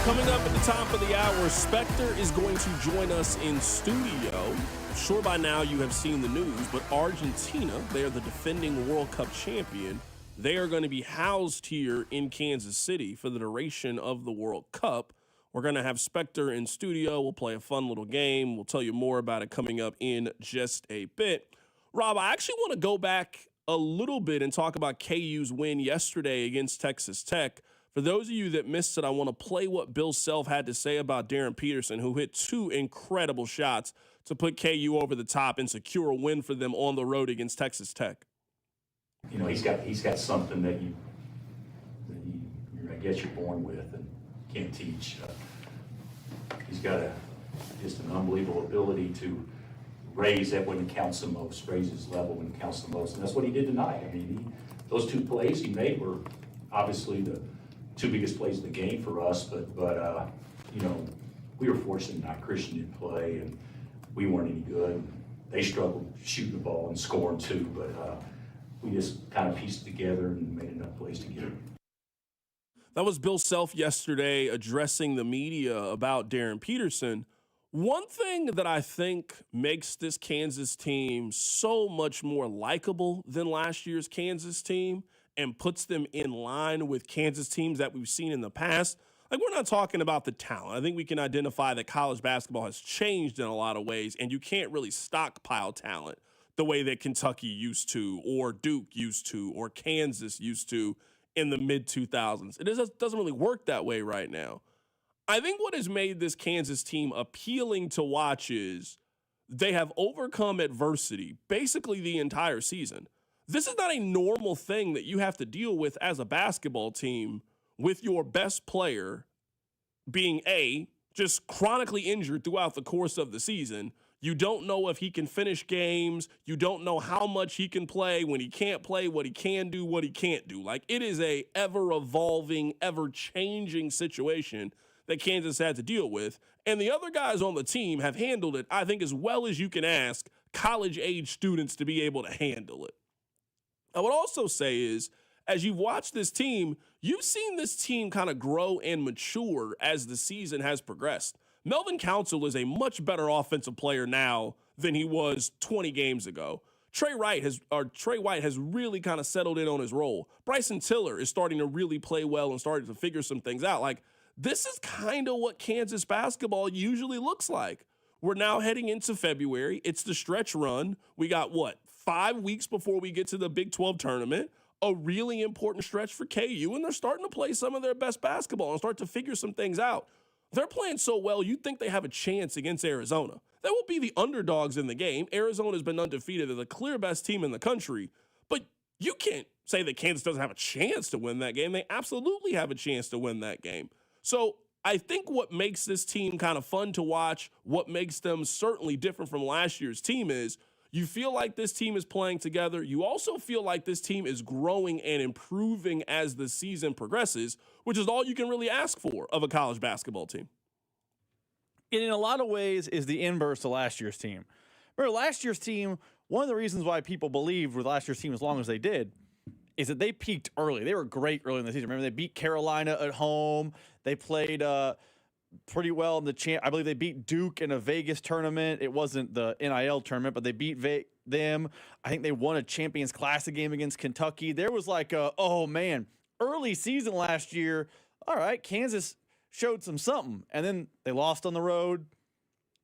Coming up at the top of the hour, Spectre is going to join us in studio. Sure, by now you have seen the news, but Argentina, they are the defending World Cup champion. They are going to be housed here in Kansas City for the duration of the World Cup. We're going to have Spectre in studio. We'll play a fun little game. We'll tell you more about it coming up in just a bit. Rob, I actually want to go back a little bit and talk about KU's win yesterday against Texas Tech. For those of you that missed it, I want to play what Bill Self had to say about Darren Peterson, who hit 2 incredible shots to put KU over the top and secure a win for them on the road against Texas Tech. You know, he's got something that I guess you're born with and can't teach. He's got just an unbelievable ability to raise that when it counts the most, raise his level when it counts the most, and that's what he did tonight. I mean, those 2 plays he made were obviously the 2 biggest plays of the game for us, but you know, we were fortunate tonight. Christian didn't play, and we weren't any good. They struggled shooting the ball and scoring too, but we just kind of pieced it together and made enough plays to get it. That was Bill Self yesterday addressing the media about Darren Peterson. One thing that I think makes this Kansas team so much more likable than last year's Kansas team and puts them in line with Kansas teams that we've seen in the past, like, we're not talking about the talent. I think we can identify that college basketball has changed in a lot of ways, and you can't really stockpile talent the way that Kentucky used to, or Duke used to, or Kansas used to in the mid-2000s. It doesn't really work that way right now. I think what has made this Kansas team appealing to watch is they have overcome adversity basically the entire season. This is not a normal thing that you have to deal with as a basketball team, with your best player being just chronically injured throughout the course of the season. You don't know if he can finish games. You don't know how much he can play, when he can't play, what he can do, what he can't do. Like, it is a ever-evolving, ever-changing situation that Kansas had to deal with. And the other guys on the team have handled it, I think, as well as you can ask college-age students to be able to handle it. I would also say is, as you've watched this team, you've seen this team kind of grow and mature as the season has progressed. Melvin Council is a much better offensive player now than he was 20 games ago. Trey White has really kind of settled in on his role. Bryson Tiller is starting to really play well and starting to figure some things out. Like, this is kind of what Kansas basketball usually looks like. We're now heading into February. It's the stretch run. We got, 5 weeks before we get to the Big 12 tournament, a really important stretch for KU, and they're starting to play some of their best basketball and start to figure some things out. They're playing so well, you'd think they have a chance against Arizona. They will be the underdogs in the game. Arizona's been undefeated. They're the clear best team in the country. But you can't say that Kansas doesn't have a chance to win that game. They absolutely have a chance to win that game. So I think what makes this team kind of fun to watch, what makes them certainly different from last year's team is, you feel like this team is playing together. You also feel like this team is growing and improving as the season progresses, which is all you can really ask for of a college basketball team. And in a lot of ways is the inverse to last year's team. Remember, last year's team, one of the reasons why people believed with last year's team as long as they did is that they peaked early. They were great early in the season. Remember, they beat Carolina at home. They played pretty well in the I believe they beat Duke in a Vegas tournament. It wasn't the NIL tournament, but they beat them. I think they won a Champions Classic game against Kentucky. There was like early season last year. All right, Kansas showed something, and then they lost on the road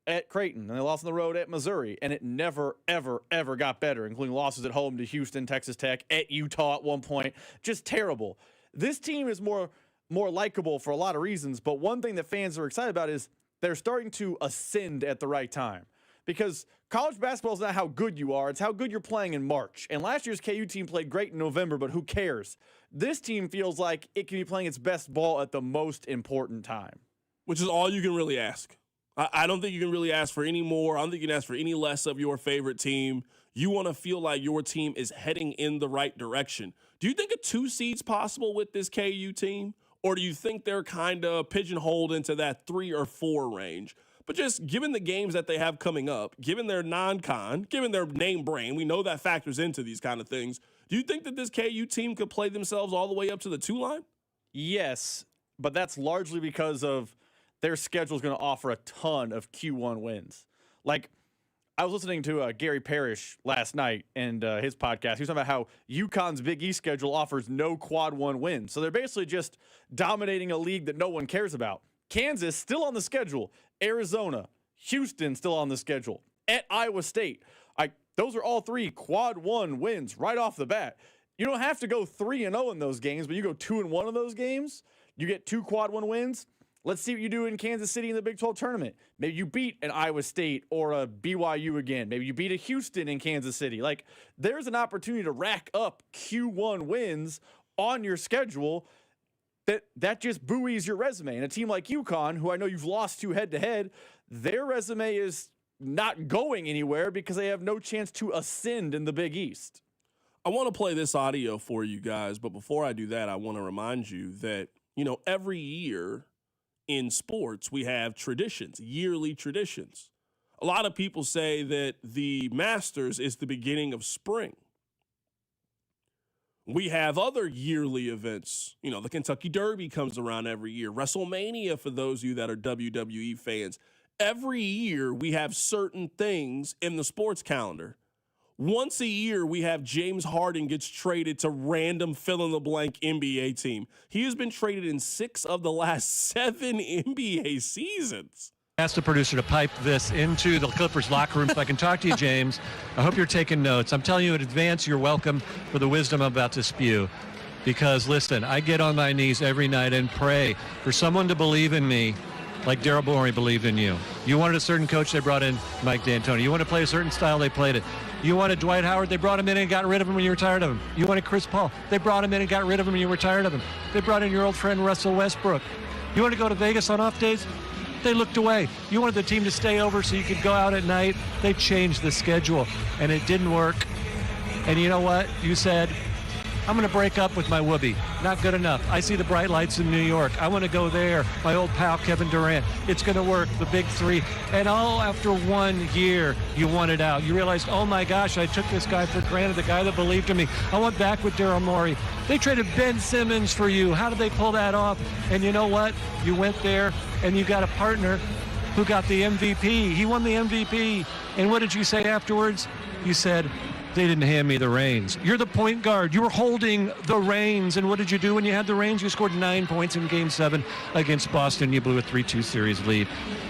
at Creighton, and they lost on the road at Missouri, and it never, ever, ever got better, including losses at home to Houston, Texas Tech, at Utah at one point. Just terrible. this team is more likable for a lot of reasons, but one thing that fans are excited about is they're starting to ascend at the right time. Because college basketball is not how good you are, it's how good you're playing in March. And last year's KU team played great in November, but who cares? This team feels like it can be playing its best ball at the most important time. Which is all you can really ask. I don't think you can really ask for any more. I don't think you can ask for any less of your favorite team. You want to feel like your team is heading in the right direction. Do you think a 2 seed's possible with this KU team? Or do you think they're kind of pigeonholed into that 3 or 4 range? But just given the games that they have coming up, given their non-con, given their name brand, we know that factors into these kind of things. Do you think that this KU team could play themselves all the way up to the 2 line? Yes, but that's largely because of their schedule is going to offer a ton of Q1 wins. Like, I was listening to Gary Parrish last night and his podcast. He was talking about how UConn's Big East schedule offers no quad 1 wins. So they're basically just dominating a league that no one cares about. Kansas still on the schedule. Arizona, Houston still on the schedule. At Iowa State. Those are all 3 quad 1 wins right off the bat. You don't have to go 3-0 in those games, but you go 2-1 in those games. You get 2 quad 1 wins. Let's see what you do in Kansas City in the Big 12 tournament. Maybe you beat an Iowa State or a BYU again. Maybe you beat a Houston in Kansas City. Like, there's an opportunity to rack up Q1 wins on your schedule that just buoys your resume. And a team like UConn, who I know you've lost to head-to-head, their resume is not going anywhere because they have no chance to ascend in the Big East. I want to play this audio for you guys, but before I do that, I want to remind you that, every year in sports, we have traditions, yearly traditions. A lot of people say that the Masters is the beginning of spring. We have other yearly events. The Kentucky Derby comes around every year. WrestleMania, for those of you that are WWE fans. Every year, we have certain things in the sports calendar. Once a year, we have James Harden gets traded to random fill-in-the-blank NBA team. He has been traded in 6 of the last 7 NBA seasons. Ask the producer to pipe this into the Clippers locker room so I can talk to you, James. I hope you're taking notes. I'm telling you in advance, you're welcome for the wisdom I'm about to spew. Because, listen, I get on my knees every night and pray for someone to believe in me like Daryl Morey believed in you. You wanted a certain coach, they brought in Mike D'Antoni. You wanted to play a certain style, they played it. You wanted Dwight Howard, they brought him in and got rid of him when you were tired of him. You wanted Chris Paul, they brought him in and got rid of him when you were tired of him. They brought in your old friend Russell Westbrook. You want to go to Vegas on off days? They looked away. You wanted the team to stay over so you could go out at night. They changed the schedule, and it didn't work. And you know what? You said, I'm going to break up with my whoopee. Not good enough. I see the bright lights in New York. I want to go there. My old pal, Kevin Durant. It's going to work, the big 3. And all after 1 year, you wanted out. You realized, oh my gosh, I took this guy for granted, the guy that believed in me. I went back with Daryl Morey. They traded Ben Simmons for you. How did they pull that off? And you know what? You went there, and you got a partner who got the MVP. He won the MVP. And what did you say afterwards? You said, they didn't hand me the reins. You're the point guard. You were holding the reins. And what did you do when you had the reins? You scored 9 points in Game 7 against Boston. You blew a 3-2 series lead.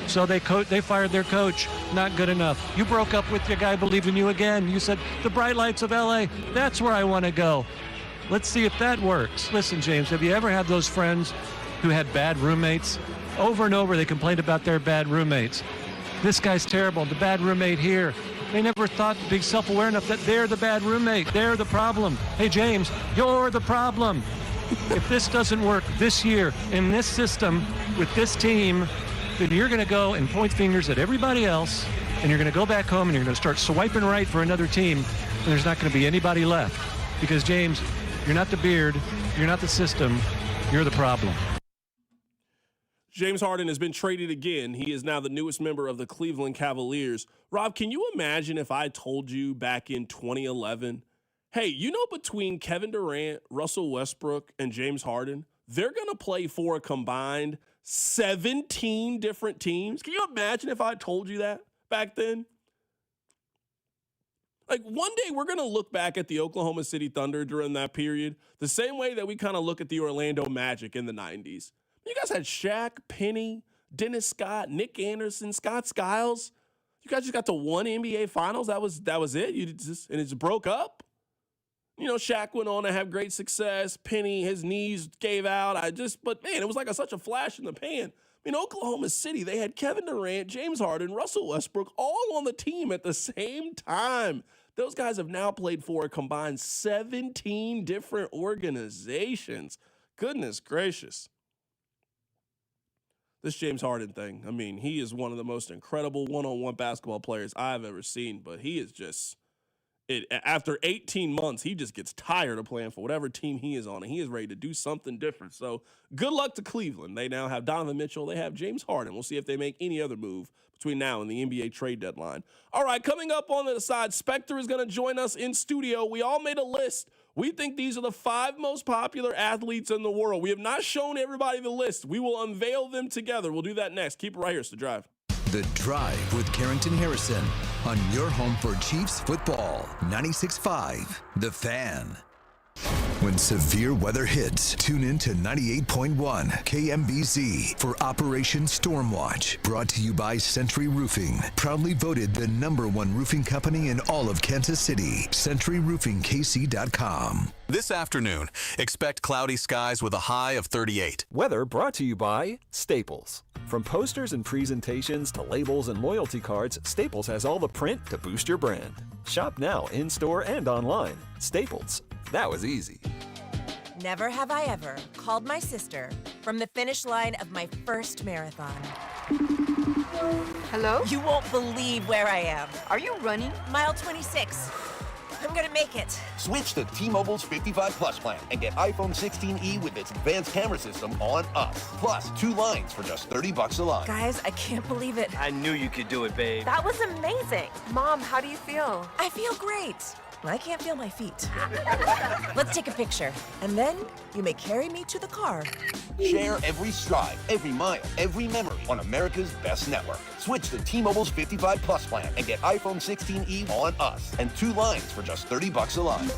So they fired their coach. Not good enough. You broke up with your guy, believed in you again. You said, the bright lights of L.A., that's where I want to go. Let's see if that works. Listen, James, have you ever had those friends who had bad roommates? Over and over, they complained about their bad roommates. This guy's terrible. The bad roommate here. They never thought to be self-aware enough that they're the bad roommate. They're the problem. Hey, James, you're the problem. If this doesn't work this year in this system with this team, then you're going to go and point fingers at everybody else, and you're going to go back home and you're going to start swiping right for another team, and there's not going to be anybody left. Because, James, you're not the beard, you're not the system, you're the problem. James Harden has been traded again. He is now the newest member of the Cleveland Cavaliers. Rob, can you imagine if I told you back in 2011, hey, between Kevin Durant, Russell Westbrook, and James Harden, they're going to play for a combined 17 different teams? Can you imagine if I told you that back then? Like, one day we're going to look back at the Oklahoma City Thunder during that period the same way that we kind of look at the Orlando Magic in the 90s. You guys had Shaq, Penny, Dennis Scott, Nick Anderson, Scott Skiles. You guys just got to one NBA Finals. That was it. And it just broke up. Shaq went on to have great success. Penny, his knees gave out. But man, it was like such a flash in the pan. Oklahoma City, they had Kevin Durant, James Harden, Russell Westbrook all on the team at the same time. Those guys have now played for a combined 17 different organizations. Goodness gracious. This James Harden thing, he is one of the most incredible one-on-one basketball players I've ever seen, but he is just, after 18 months, he just gets tired of playing for whatever team he is on, and he is ready to do something different. So good luck to Cleveland. They now have Donovan Mitchell. They have James Harden. We'll see if they make any other move between now and the NBA trade deadline. All right, coming up on the side, Spectre is going to join us in studio. We all made a list. We think these are the 5 most popular athletes in the world. We have not shown everybody the list. We will unveil them together. We'll do that next. Keep it right here. It's The Drive. The Drive with Carrington Harrison on your home for Chiefs football. 96.5 The Fan. When severe weather hits, tune in to 98.1 KMBZ for Operation Stormwatch. Brought to you by Century Roofing. Proudly voted the #1 roofing company in all of Kansas City. CenturyRoofingKC.com. This afternoon, expect cloudy skies with a high of 38. Weather brought to you by Staples. From posters and presentations to labels and loyalty cards, Staples has all the print to boost your brand. Shop now in-store and online. Staples. That was easy. Never have I ever called my sister from the finish line of my first marathon. Hello? You won't believe where I am. Are you running? Mile 26. I'm gonna make it. Switch to T-Mobile's 55 Plus plan and get iPhone 16e with its advanced camera system on us. Plus 2 lines for just $30 a line. Guys, I can't believe it. I knew you could do it, babe. That was amazing. Mom, how do you feel? I feel great. I can't feel my feet. Let's take a picture, and then you may carry me to the car. Share every stride, every mile, every memory on America's best network. Switch to T-Mobile's 55 Plus plan and get iPhone 16e on us and 2 lines for just $30 a line.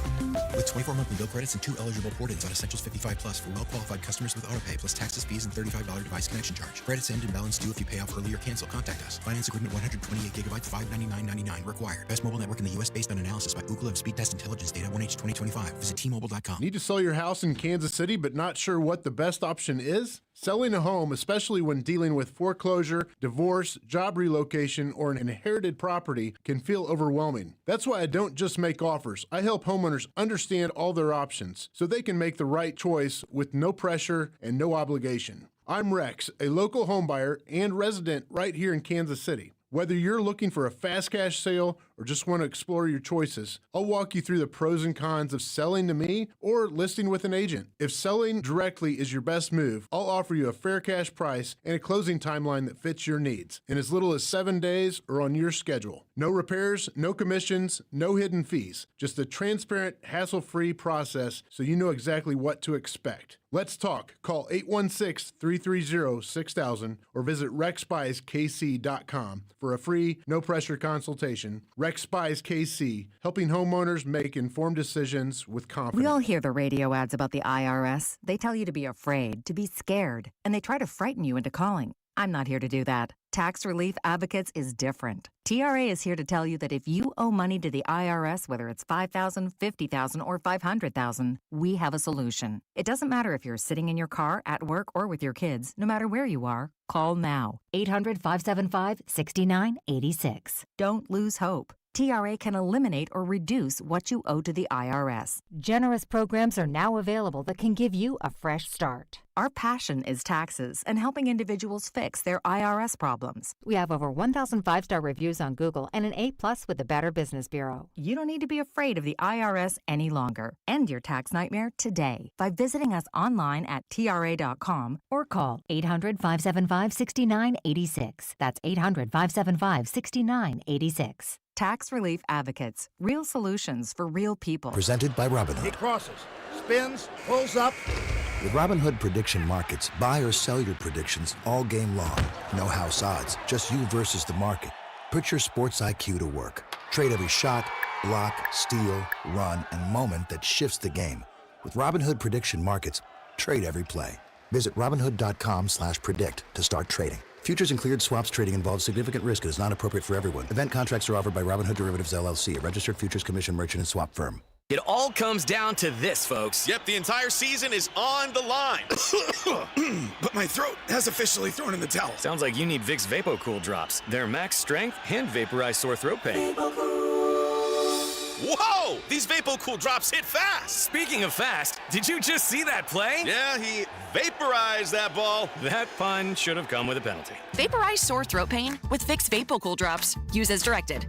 With 24 monthly bill credits and 2 eligible port-ins on Essentials 55 Plus for well-qualified customers with autopay plus taxes, fees, and $35 device connection charge. Credits end and balance due if you pay off early or cancel. Contact us. Finance agreement 128 gigabytes, $599.99 required. Best mobile network in the U.S. based on analysis by Ookla of Speed Test Intelligence data 1H 2025. Visit T-Mobile.com. Need to sell your house in Kansas City but not sure what the best option is? Selling a home, especially when dealing with foreclosure, divorce, job relocation, or an inherited property, can feel overwhelming. That's why I don't just make offers. I help homeowners understand all their options so they can make the right choice with no pressure and no obligation. I'm Rex, a local homebuyer and resident right here in Kansas City. Whether you're looking for a fast cash sale or just want to explore your choices, I'll walk you through the pros and cons of selling to me or listing with an agent. If selling directly is your best move, I'll offer you a fair cash price and a closing timeline that fits your needs in as little as 7 days or on your schedule. No repairs, no commissions, no hidden fees. Just a transparent, hassle-free process so you know exactly what to expect. Let's talk. Call 816-330-6000 or visit rexbuyskc.com for a free, no-pressure consultation. Rex Buys KC, helping homeowners make informed decisions with confidence. We all hear the radio ads about the IRS. They tell you to be afraid, to be scared, and they try to frighten you into calling. I'm not here to do that. Tax Relief Advocates is different. TRA is here to tell you that if you owe money to the IRS, whether it's $5,000, $50,000, or $500,000, we have a solution. It doesn't matter if you're sitting in your car, at work, or with your kids. No matter where you are, call now. 800-575-6986. Don't lose hope. TRA can eliminate or reduce what you owe to the IRS. Generous programs are now available that can give you a fresh start. Our passion is taxes and helping individuals fix their IRS problems. We have over 1,000 5-star reviews on Google and an A+ with the Better Business Bureau. You don't need to be afraid of the IRS any longer. End your tax nightmare today by visiting us online at TRA.com or call 800-575-6986. That's 800-575-6986. Tax Relief Advocates. Real solutions for real people. Presented by Robinhood. He crosses, spins, pulls up. With Robinhood Prediction Markets, buy or sell your predictions all game long. No house odds, just you versus the market. Put your sports IQ to work. Trade every shot, block, steal, run, and moment that shifts the game. With Robinhood Prediction Markets, trade every play. Visit Robinhood.com/predict to start trading. Futures and cleared swaps trading involves significant risk and is not appropriate for everyone. Event contracts are offered by Robinhood Derivatives LLC, a registered futures commission merchant and swap firm. It all comes down to this, folks. Yep, the entire season is on the line. But my throat has officially thrown in the towel. Sounds like you need Vicks VapoCool drops. They're max strength and vaporize sore throat pain. Whoa! These VapoCool drops hit fast. Speaking of fast, did you just see that play? Yeah, he vaporized that ball. That pun should have come with a penalty. Vaporize sore throat pain with Vicks VapoCool drops. Use as directed.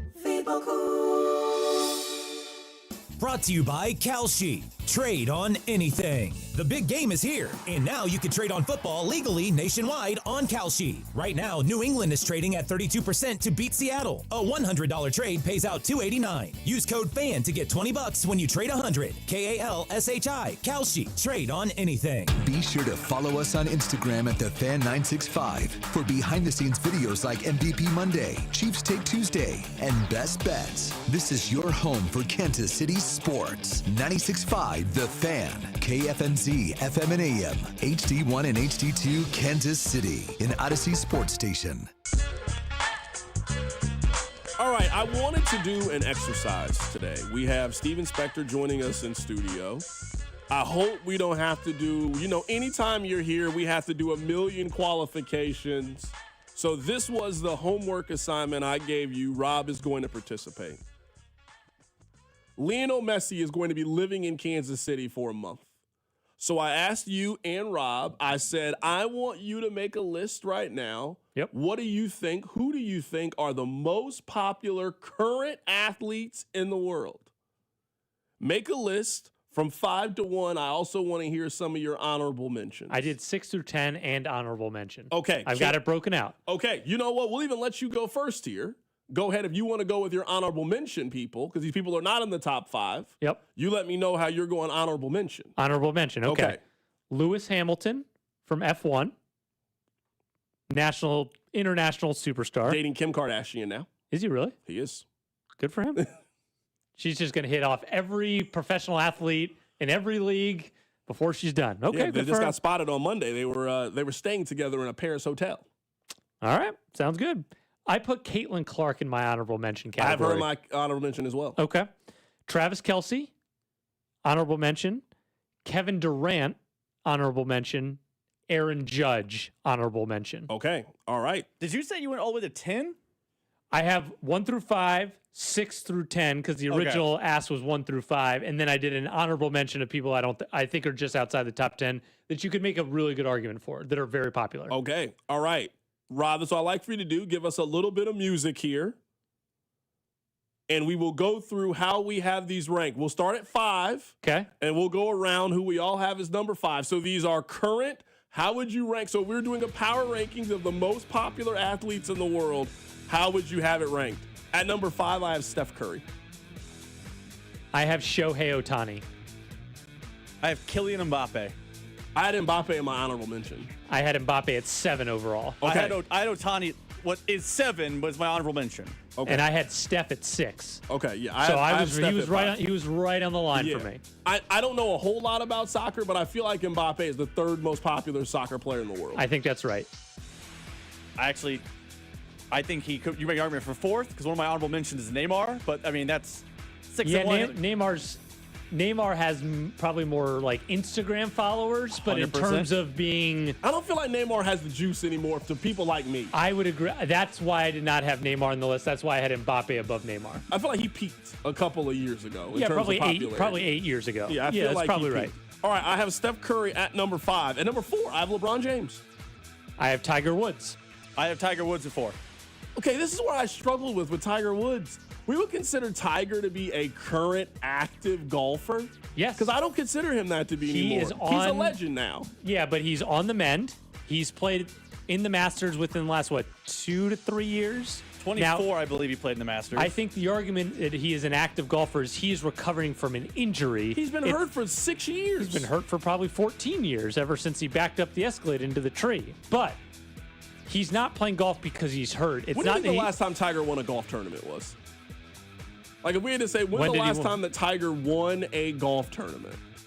Brought to you by Kalshi. Trade on anything. The big game is here, and now you can trade on football legally nationwide on Kalshi. Right now, New England is trading at 32% to beat Seattle. A $100 trade pays out $289. Use code FAN to get $20 when you trade 100. KALSHI. Kalshi. Trade on anything. Be sure to follow us on Instagram at TheFan965 for behind-the-scenes videos like MVP Monday, Chiefs Take Tuesday, and Best Bets. This is your home for Kansas City sports. 96.5 The Fan, KFNZ, FM and AM, HD1 and HD2, Kansas City, an Odyssey sports station. All right, I wanted to do an exercise today. We have Steven Spector joining us in studio. I hope we don't have to do, anytime you're here, we have to do a million qualifications. So this was the homework assignment I gave you. Rob is going to participate. Lionel Messi is going to be living in Kansas City for a month. So I asked you and Rob, I said, I want you to make a list right now. Yep. What do you think? Who do you think are the most popular current athletes in the world? Make a list from 5 to 1. I also want to hear some of your honorable mentions. I did 6 through 10 and honorable mention. Okay. I've got it broken out. Okay. You know what? We'll even let you go first here. Go ahead if you want to go with your honorable mention people, because these people are not in the top 5. Yep. You let me know how you're going honorable mention. Honorable mention. Okay. Lewis Hamilton from F1. International superstar. Dating Kim Kardashian now. Is he really? He is. Good for him. She's just going to hit off every professional athlete in every league before she's done. Okay. Yeah, they just got spotted on Monday. They were staying together in a Paris hotel. All right. Sounds good. I put Caitlin Clark in my honorable mention category. I have her in my honorable mention as well. Okay. Travis Kelce, honorable mention. Kevin Durant, honorable mention. Aaron Judge, honorable mention. Okay. All right. Did you say you went all the way to 10? I have 1 through 5, 6 through 10, because the original ask was 1 through 5, and then I did an honorable mention of people I think are just outside the top 10 that you could make a really good argument for that are very popular. Okay. All right. Rob, that's what I'd like for you to do. Give us a little bit of music here. And we will go through how we have these ranked. We'll start at 5. Okay. And we'll go around who we all have as number 5. So these are current. How would you rank? So we're doing a power rankings of the most popular athletes in the world. How would you have it ranked? At number 5, I have Steph Curry. I have Shohei Ohtani. I have Kylian Mbappe. I had Mbappe in my honorable mention. I had Mbappe at 7 overall. Okay. I had Ohtani, what is 7, but it's my honorable mention. Okay. And I had Steph at 6. Okay, yeah. He was right on the line for me. I don't know a whole lot about soccer, but I feel like Mbappe is the 3rd most popular soccer player in the world. I think that's right. I think he could. You make an argument for 4th because one of my honorable mentions is Neymar, but I mean that's 6 and 1. Neymar has probably more like Instagram followers, but 100%. In terms of being, I don't feel like Neymar has the juice anymore to people like me. I would agree. That's why I did not have Neymar on the list. That's why I had Mbappe above Neymar. I feel like he peaked a couple of years ago. Yeah, probably 8 years ago. Yeah, I feel like that's probably right. All right, I have Steph Curry at number 5. At number 4, I have LeBron James. I have Tiger Woods. I have Tiger Woods at 4. Okay, this is where I struggled with Tiger Woods. We would consider Tiger to be a current active golfer. Yes. Because I don't consider him that to be anymore. He's a legend now. Yeah, but he's on the mend. He's played in the Masters within the last, 2 to 3 years? 24, now, I believe he played in the Masters. I think the argument that he is an active golfer is he's recovering from an injury. He's been hurt for 6 years. He's been hurt for probably 14 years, ever since he backed up the Escalade into the tree. But he's not playing golf because he's hurt. When do you think the last time Tiger won a golf tournament was? Like, if we had to say, when the last time that Tiger won a golf tournament?